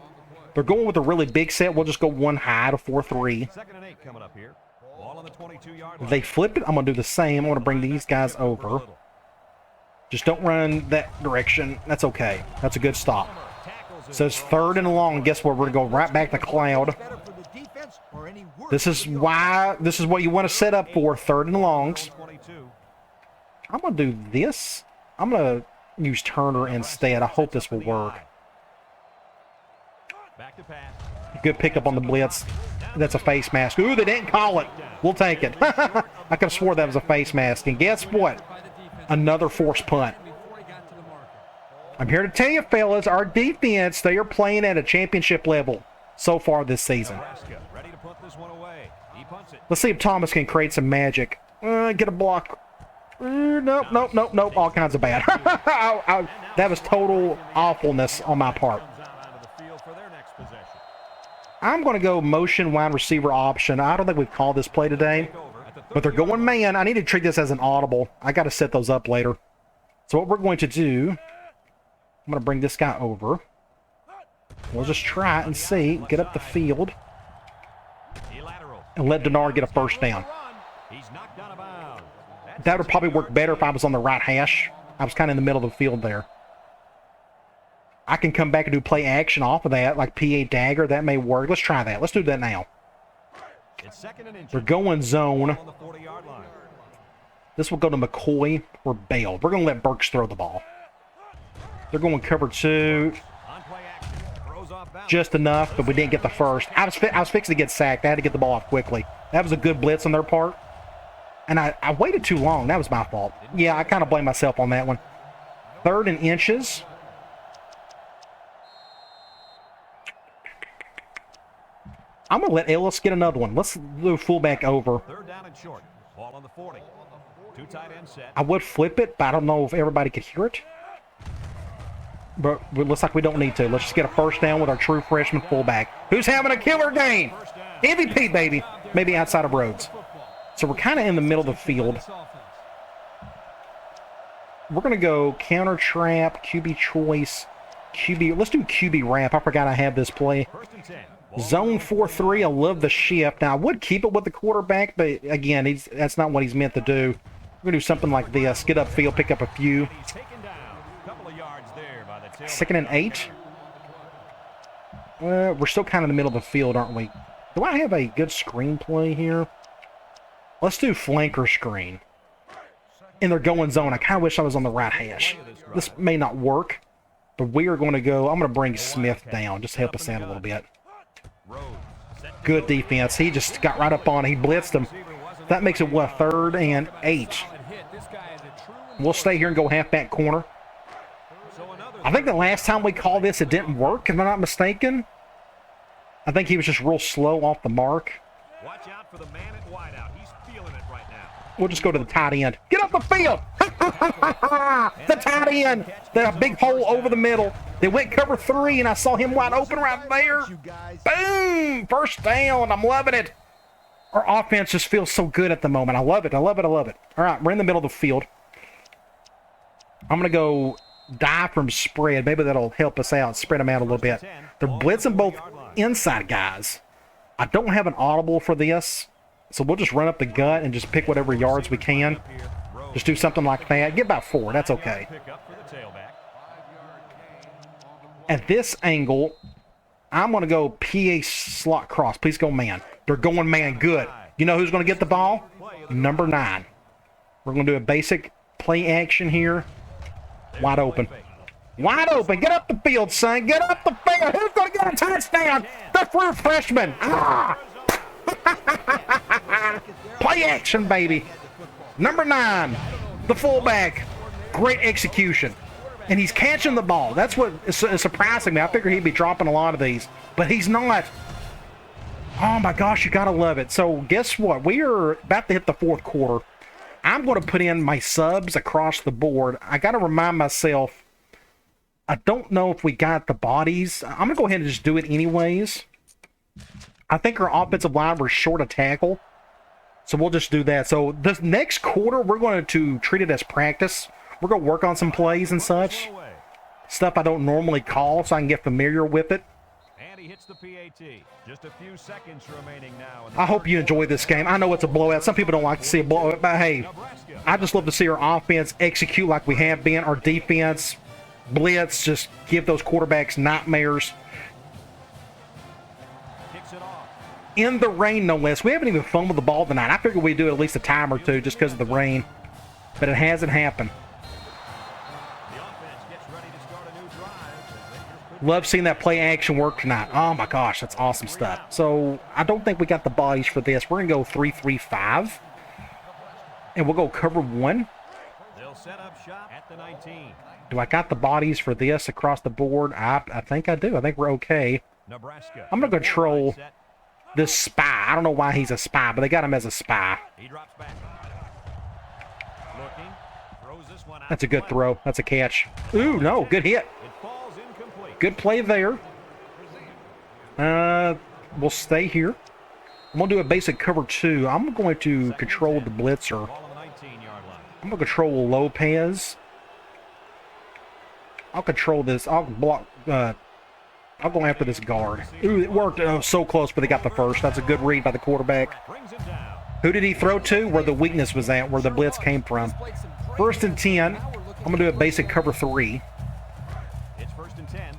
They're going with a really big set. We'll just go one high to 4-3. 2nd and 8 coming up here. Ball on the 22-yard If line. they flip it, I'm going to do the same. I'm going to bring these guys over. Just don't run that direction. That's okay. That's a good stop. So it's 3rd and long. Guess what? We're going to go right back to cloud. This is what you want to set up for 3rd and longs. 22. I'm going to do this. I'm going to use Turner instead. I hope this will work. Back to pass. Good pickup on the blitz. That's a face mask. Ooh, they didn't call it. We'll take it. I could have swore that was a face mask. And guess what? Another forced punt. I'm here to tell you, fellas, our defense, they are playing at a championship level so far this season. Nebraska ready to put this one away. He punts it. Let's see if Thomas can create some magic. Get a block. Nope, nope, nope, nope. All kinds of bad. That was total awfulness on my part. I'm going to go motion wide receiver option. I don't think we've called this play today, but they're going man. I need to treat this as an audible. I got to set those up later. So what we're going to do, I'm going to bring this guy over. We'll just try and see. Get up the field. And let Denard get a first down. That would probably work better if I was on the right hash. I was kind of in the middle of the field there. I can come back and do play action off of that, like PA dagger. That may work. Let's try that. Let's do that now. We're going zone. This will go to McCoy or Bale. We're going to let Burks throw the ball. They're going cover 2. Just enough, but we didn't get the first. I was fixing to get sacked. I had to get the ball off quickly. That was a good blitz on their part. And I waited too long. That was my fault. Yeah, I kind of blame myself on that one. 3rd and inches. I'm going to let Ellis get another one. Let's do fullback over. 3rd down and short. Ball on the 40. 2 tight end set. I would flip it, but I don't know if everybody could hear it. But it looks like we don't need to. Let's just get a first down with our true freshman fullback, who's having a killer game. MVP, baby. Maybe outside of Rhodes. So we're kind of in the middle of the field. We're going to go counter trap, QB choice, QB. Let's do QB wrap. I forgot I have this play. Zone 4-3. I love the shift. Now, I would keep it with the quarterback, but again, that's not what he's meant to do. We're going to do something like this. Get upfield, pick up a few. 2nd and 8. We're still kind of in the middle of the field, aren't we? Do I have a good screenplay here? Let's do flanker screen. And they're going zone. I kind of wish I was on the right hash. This may not work, but we are going to go. I'm going to bring Smith down just to help us out a little bit. Good defense. He just got right up on it. He blitzed him. That makes it, what, 3rd and 8. We'll stay here and go halfback corner. I think the last time we called this, it didn't work, if I'm not mistaken. I think he was just real slow off the mark. Watch out for the man at wideout. He's feeling it right now. We'll just go to the tight end. Get up the field! The tight end! That big hole over the middle. They went cover 3, and I saw him wide open right there. Boom! First down. I'm loving it. Our offense just feels so good at the moment. I love it. I love it. I love it. All right, we're in the middle of the field. I'm going to go die from spread. Maybe that'll help us out, spread them out a little bit. They're blitzing both inside guys. I don't have an audible for this, so we'll just run up the gut and just pick whatever yards we can. Just do something like that. Get about 4. That's okay. At this angle, I'm going to go PA slot cross. Please go man. They're going man. Good. You know who's going to get the ball? Number 9. We're going to do a basic play action here. Wide open. Wide open. Get up the field, son. Get up the field. Who's going to get a touchdown? The true freshman. Ah! Play action, baby. Number 9, the fullback. Great execution. And he's catching the ball. That's what is surprising me. I figured he'd be dropping a lot of these, but he's not. Oh, my gosh, you got to love it. So guess what? We are about to hit the 4th quarter. I'm going to put in my subs across the board. I got to remind myself, I don't know if we got the bodies. I'm going to go ahead and just do it anyways. I think our offensive line was short a tackle, so we'll just do that. So this next quarter, we're going to treat it as practice. We're going to work on some plays and such. Stuff I don't normally call so I can get familiar with it. And he hits the PAT. Just a few seconds remaining now. I hope you enjoy this game. I know it's a blowout. Some people don't like to see a blowout, but hey, I just love to see our offense execute like we have been. Our defense, blitz, just give those quarterbacks nightmares. In the rain, no less. We haven't even fumbled the ball tonight. I figured we'd do it at least a time or two just because of the rain, but it hasn't happened. Love seeing that play action work tonight. Oh my gosh, that's awesome stuff. So I don't think we got the bodies for this. We're gonna go 3-3-5, and we'll go cover 1. They'll set up shop at the 19. Do I got the bodies for this across the board? I think I do. I think we're okay. Nebraska. I'm gonna control this spy. I don't know why he's a spy, but they got him as a spy. He drops back. Looking. Throws this one out. That's a good throw. That's a catch. Ooh, no, good hit. It falls incomplete. Good play there. We'll stay here. I'm going to do a basic cover 2. I'm going to control the blitzer. Ball on the 19-yard line. I'm going to control Lopez. I'll control this. I'll block. I'll go after this guard. Ooh, it worked. Oh, so close, but they got the first. That's a good read by the quarterback. Brings him down. Who did he throw to? Where the weakness was at, where the blitz came from. 1st and 10. I'm going to do a basic cover 3. It's 1st and 10.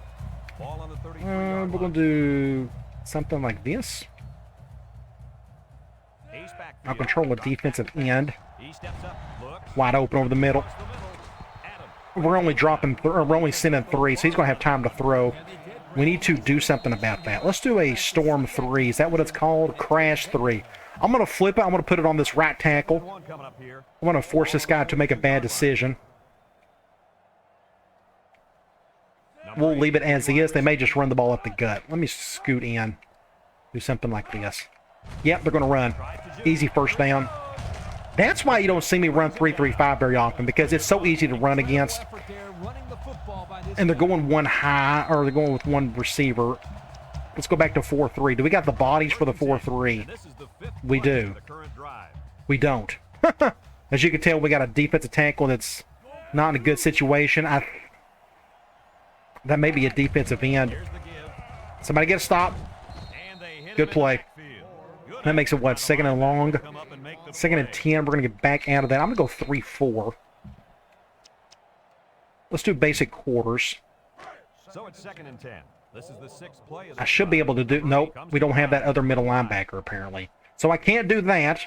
Ball on the 33-yard We're line. going to do something like this. Ace backfield. I'll control a defensive end. He steps up, looks, Wide open over the middle. across the middle. Adam. We're only dropping, we're only sending 3, so he's going to have time to throw. We need to do something about that. Let's do a storm 3. Is that what it's called? Crash 3. I'm going to flip it. I'm going to put it on this right tackle. One coming up here. I'm going to force this guy to make a bad decision. We'll leave it as he is. They may just run the ball up the gut. Let me scoot in. Do something like this. Yep, they're going to run. Easy first down. That's why you don't see me run 3-3-5 very often, because it's so easy to run against. And they're going one high, or they're going with one receiver. Let's go back to 4-3. Do we got the bodies for the 4-3? This is the 5th We play do. of the current drive. We don't. As you can tell, we got a defensive tackle that's not in a good situation. That may be a defensive end. Here's the give. Somebody get a stop. And they hit Good him in play. the backfield. Good That makes it, what, 2nd and long? come up and make the 2nd and play. 10. We're going to get back out of that. I'm going to go 3-4. Let's do basic quarters. So it's 2nd and 10. This is the 6th play of the I should be drive. able to do... Nope, we don't have that other middle linebacker, apparently. So I can't do that.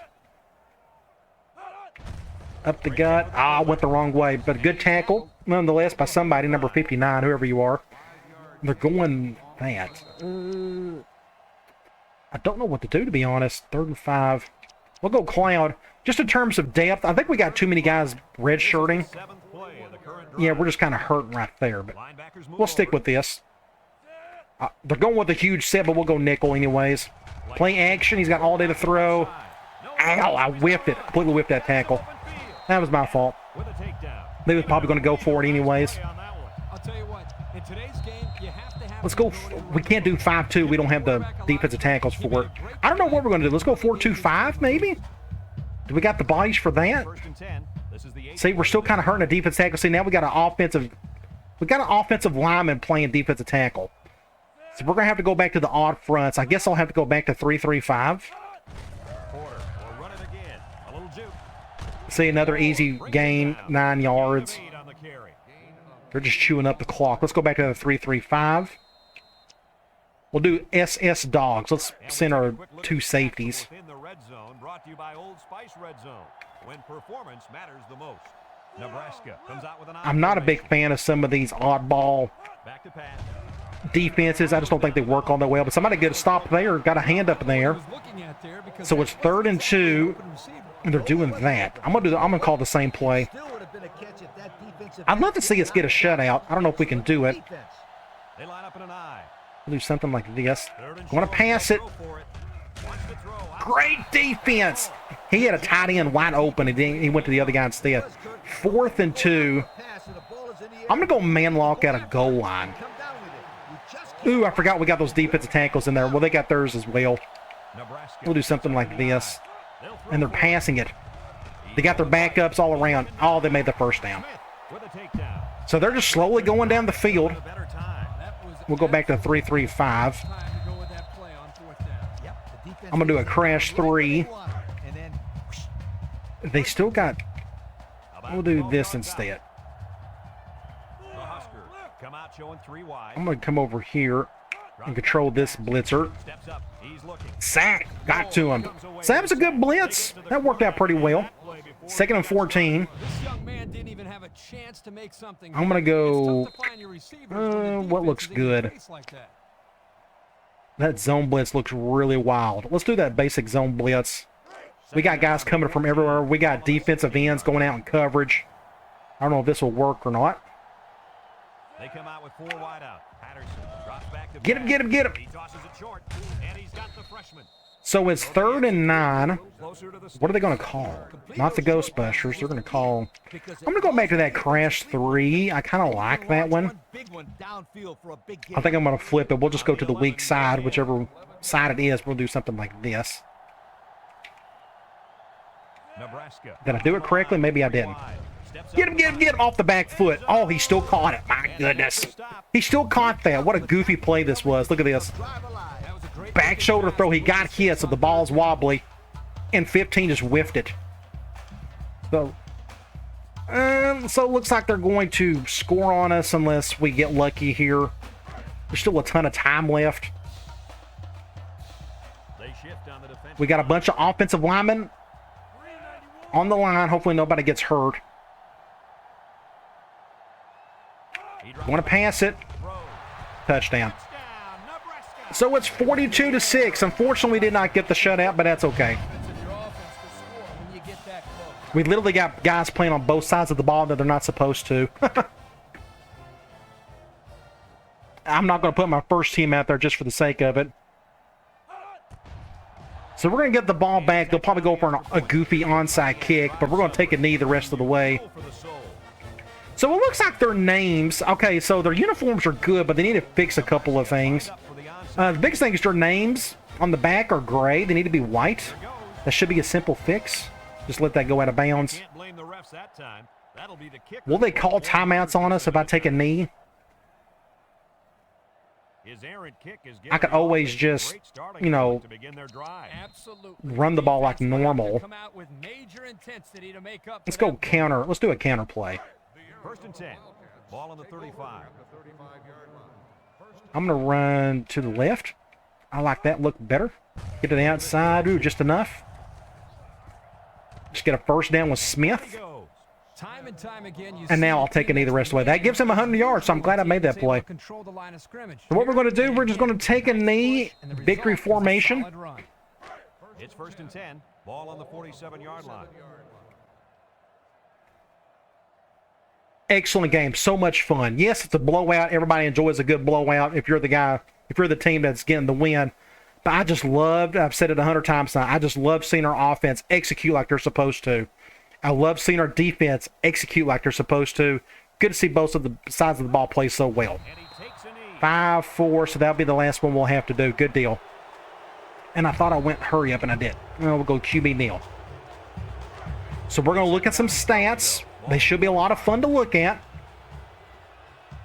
Up the gut. I went the wrong way. But a good tackle, nonetheless, by somebody, number 59, whoever you are. They're going that. I don't know what to do, to be honest. 3rd and 5. We'll go Cloud. Just in terms of depth, I think we got too many guys redshirting. 7th play of the current Yeah, drive. we're just kind of hurting right there. But Linebackers move we'll stick over. with this. They're going with a huge set, but we'll go nickel anyways. Play action. He's got all day to throw. Ow, I whiffed it. Completely whiffed that tackle. That was my fault. With a takedown. They was probably going to go for it anyways. Play on that one. I'll tell you what, in today's game, you have to have Let's go. We can't do 5-2. We don't have the defensive tackles for it. I don't know what we're going to do. Let's go 4-2-5 maybe? Do we got the bodies for that? 1st and 10. This is the 8th See, we're still kind of hurting a defensive tackle. See, now we got an offensive lineman playing defensive tackle. So we're going to have to go back to the odd fronts. I guess I'll have to go back to 3-3-5. quarter. We'll run it again. A little juke. See, another easy gain, 9 yards. Lead on the carry. They're just chewing up the clock. Let's go back to the 3-3-5. We'll do SS Dogs. Let's send our 2 safeties. Within the red zone, brought to you by Old Spice Red Zone, when performance matters the most. Nebraska comes out with an I'm not a big fan of some of these oddball back to pass. defenses. I just don't think they work all that well. But somebody get a stop there, got a hand up there. So it's 3rd and 2, and they're doing that. I'm gonna call the same play. I'd love to see us get a shutout. I don't know if we can do it. They line up in an eye. We'll do something like this. 3rd and I want short, to pass it. go for it. Watch the throw. Great defense. He had a tight end wide open, and he went to the other guy instead. 4th and 2. I'm going to go man lock at a goal line. Ooh, I forgot we got those defensive tackles in there. Well, they got theirs as well. Nebraska. We'll do something like this. They'll throw And they're for it. passing it. They got their backups all around. Oh, they made the first down. With a takedown. So they're just slowly going down the field. A better time. We'll go back to 3-3-5. I'm going to do a crash 3. They still got... We'll do this instead. The Husker come out showing 3 wide. I'm going to come over here and control this blitzer. Steps up. He's looking. Sack. Got to him. So that was a good blitz. That worked out pretty well. 2nd and 14. This young man didn't even have a chance to make something. I'm going to go... It's tough to find your receivers when the what looks defense is in your good? face like that. That zone blitz looks really wild. Let's do that basic zone blitz. We got guys coming from everywhere. We got defensive ends going out in coverage. I don't know if this will work or not. They come out with 4 wide out. Patterson drops back to Get him, get him, get him. He tosses it short, and he's got the freshman. So it's 3rd and 9. Closer to the What are they going to call? Not the Ghostbusters. They're going to call... I'm going to go back to that Crash 3. I kind of like that one. big one downfield for a big I think I'm going to flip it. We'll just go to the weak side, whichever side it is. We'll do something like this. Nebraska. Did I do it correctly? Maybe I didn't. Get him off the back foot. Oh, he still caught it. My goodness. He still caught that. What a goofy play this was. Look at this. Back shoulder throw. He got hit, so the ball's wobbly. And 15 just whiffed it. So it looks like they're going to score on us unless we get lucky here. There's still a ton of time left. We got a bunch of offensive linemen on the line. Hopefully nobody gets hurt. Want to pass it. Touchdown. So it's 42-6. Unfortunately, we did not get the shutout, but that's okay. We literally got guys playing on both sides of the ball that they're not supposed to. I'm not going to put my first team out there just for the sake of it. So we're going to get the ball back. They'll probably go for a goofy onside kick, but we're going to take a knee the rest of the way. So it looks like their names, okay, so their uniforms are good, but they need to fix a couple of things. The biggest thing is their names on the back are gray. They need to be white. That should be a simple fix. Just let that go out of bounds. Will they call timeouts on us if I take a knee? I could always just, you know, run the ball like normal. Let's go counter. Let's do a counter play. 1st and 10. Ball on the 35. I'm going to run to the left. I like that look better. Get to the outside. Ooh, just enough. Just get a first down with Smith. And now I'll take a knee the rest of the way. That gives him 100 yards, so I'm glad I made that play. So what we're going to do, we're just going to take a knee, victory formation. It's 1st and 10. Ball on the 47-yard line. Excellent game. So much fun. Yes, it's a blowout. Everybody enjoys a good blowout if you're the guy, if you're the team that's getting the win. But I just loved, I've said it 100 times now, I just love seeing our offense execute like they're supposed to. I love seeing our defense execute like they're supposed to. Good to see both of the sides of the ball play so well. 5-4, so that'll be the last one we'll have to do. Good deal. And I thought I went hurry up, and I did. Well, we'll go QB kneel. So we're going to look at some stats. They should be a lot of fun to look at.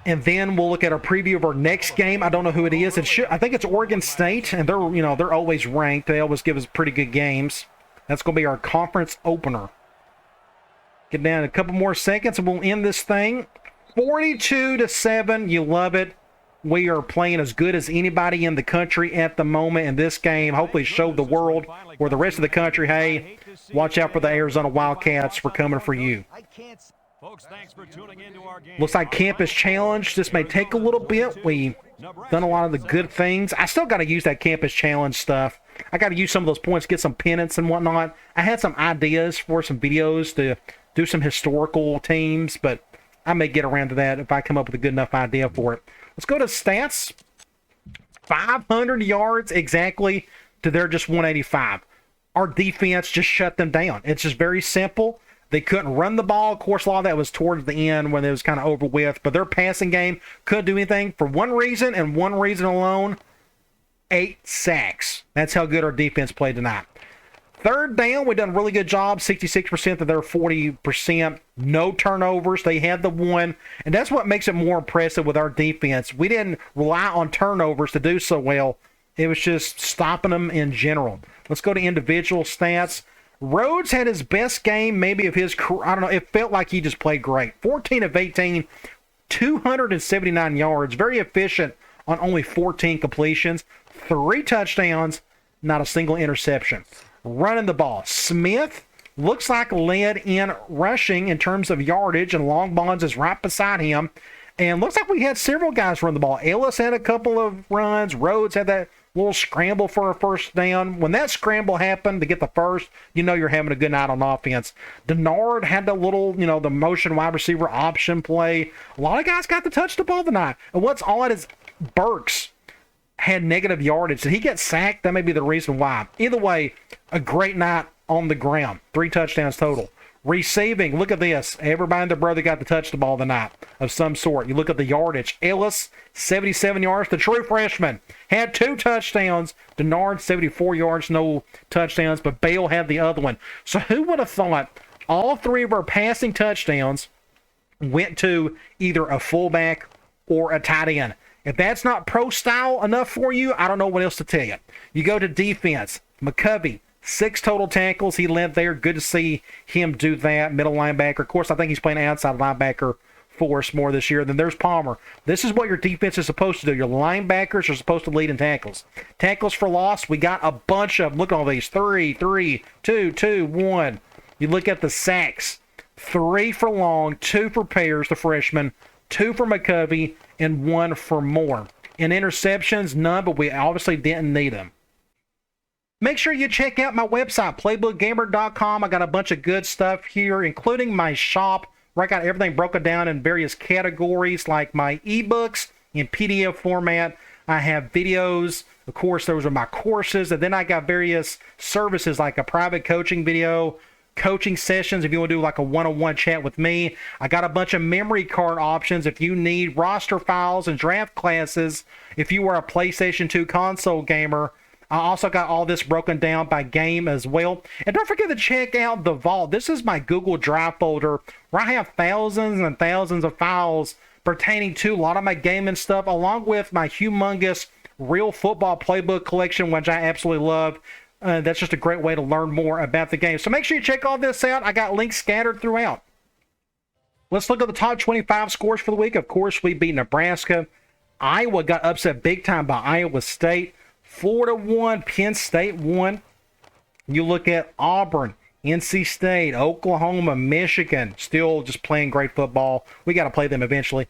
And then we'll look at our preview of our next game. I don't know who it is. I think it's Oregon State, and they're always ranked. They always give us pretty good games. That's going to be our conference opener. Get down a couple more seconds, and we'll end this thing. 42-7. You love it. We are playing as good as anybody in the country at the moment in this game. Hopefully show the world or the rest of the country, hey, watch out for the Arizona Wildcats. We're coming for you. Folks, thanks for tuning into our game. Looks like Campus Challenge. This may take a little bit. We've done a lot of the good things. I still got to use that Campus Challenge stuff. I got to use some of those points, get some pennants and whatnot. I had some ideas for some videos to do some historical teams, but I may get around to that if I come up with a good enough idea for it. Let's go to stats. 500 yards exactly to their just 185. Our defense just shut them down. It's just very simple. They couldn't run the ball. Of course, a lot of that was towards the end when it was kind of over with. But their passing game couldn't do anything for one reason and one reason alone. 8 sacks. That's how good our defense played tonight. 3rd down, we done a really good job. 66% to their 40%. No turnovers. They had the one. And that's what makes it more impressive with our defense. We didn't rely on turnovers to do so well. It was just stopping them in general. Let's go to individual stats. Rhodes had his best game maybe of his career. I don't know. It felt like he just played great. 14 of 18, 279 yards. Very efficient on only 14 completions. 3 touchdowns, not a single interception. Running the ball. Smith looks like led in rushing in terms of yardage, and Long Bonds is right beside him. And looks like we had several guys run the ball. Ellis had a couple of runs. Rhodes had that little scramble for a first down. When that scramble happened to get the first, you know you're having a good night on offense. Denard had the little, the motion wide receiver option play. A lot of guys got to touch the ball tonight. And what's odd is Burks had negative yardage. Did he get sacked? That may be the reason why. Either way, a great night on the ground. 3 touchdowns total. Receiving, look at this. Everybody and their brother got to touch the ball tonight of some sort. You look at the yardage. Ellis, 77 yards. The true freshman had 2 touchdowns. Denard, 74 yards, no touchdowns, but Bale had the other one. So who would have thought all 3 of our passing touchdowns went to either a fullback or a tight end? If that's not pro style enough for you, I don't know what else to tell you. You go to defense. McCovey, 6 total tackles. He led there. Good to see him do that. Middle linebacker. Of course, I think he's playing outside linebacker for us more this year. Then there's Palmer. This is what your defense is supposed to do. Your linebackers are supposed to lead in tackles. Tackles for loss, we got a bunch of them. Look at all these. 3, 3, 2, 2, 1. You look at the sacks. 3 for Long, 2 for Pears, the freshman, 2 for McCovey, and 1 for Moore. In interceptions, none, but we obviously didn't need them. Make sure you check out my website, playbookgamer.com. I got a bunch of good stuff here, including my shop, where I got everything broken down in various categories, like my ebooks in PDF format. I have videos. Of course, those are my courses. And then I got various services like a private coaching video, coaching sessions if you want to do like a one-on-one chat with me. I got a bunch of memory card options if you need roster files and draft classes if you are a PlayStation 2 console gamer. I also got all this broken down by game as well. And don't forget to check out the Vault. This is my Google Drive folder where I have thousands and thousands of files pertaining to a lot of my gaming stuff, along with my humongous Real Football Playbook collection, which I absolutely love. That's just a great way to learn more about the game. So make sure you check all this out. I got links scattered throughout. Let's look at the top 25 scores for the week. Of course, we beat Nebraska. Iowa got upset big time by Iowa State. Florida won. Penn State won. You look at Auburn, NC State, Oklahoma, Michigan, still just playing great football. We got to play them eventually.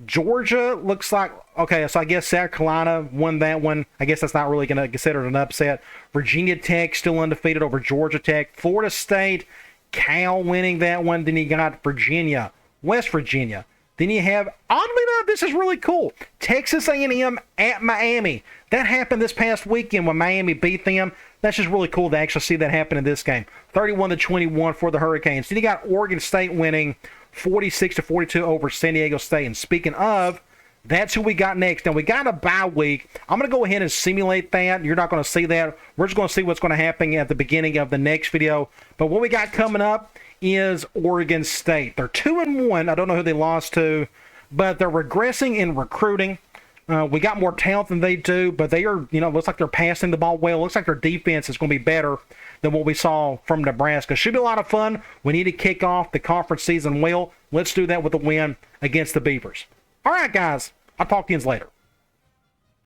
Georgia looks like, okay, so I guess South Carolina won that one. I guess that's not really going to consider it an upset. Virginia Tech still undefeated over Georgia Tech. Florida State, Cal winning that one. Then you got Virginia, West Virginia. Then you have, oddly enough, this is really cool, Texas A&M at Miami. That happened this past weekend when Miami beat them. That's just really cool to actually see that happen in this game. 31-21 for the Hurricanes. Then you got Oregon State winning 46-42 over San Diego State. And speaking of, that's who we got next. Now, we got a bye week. I'm going to go ahead and simulate that. You're not going to see that. We're just going to see what's going to happen at the beginning of the next video. But what we got coming up is Oregon State. They're 2-1. I don't know who they lost to, but they're regressing in recruiting. We got more talent than they do, but they are, looks like they're passing the ball well. Looks like their defense is going to be better than what we saw from Nebraska. Should be a lot of fun. We need to kick off the conference season well. Let's do that with a win against the Beavers. All right, guys. I'll talk to you later.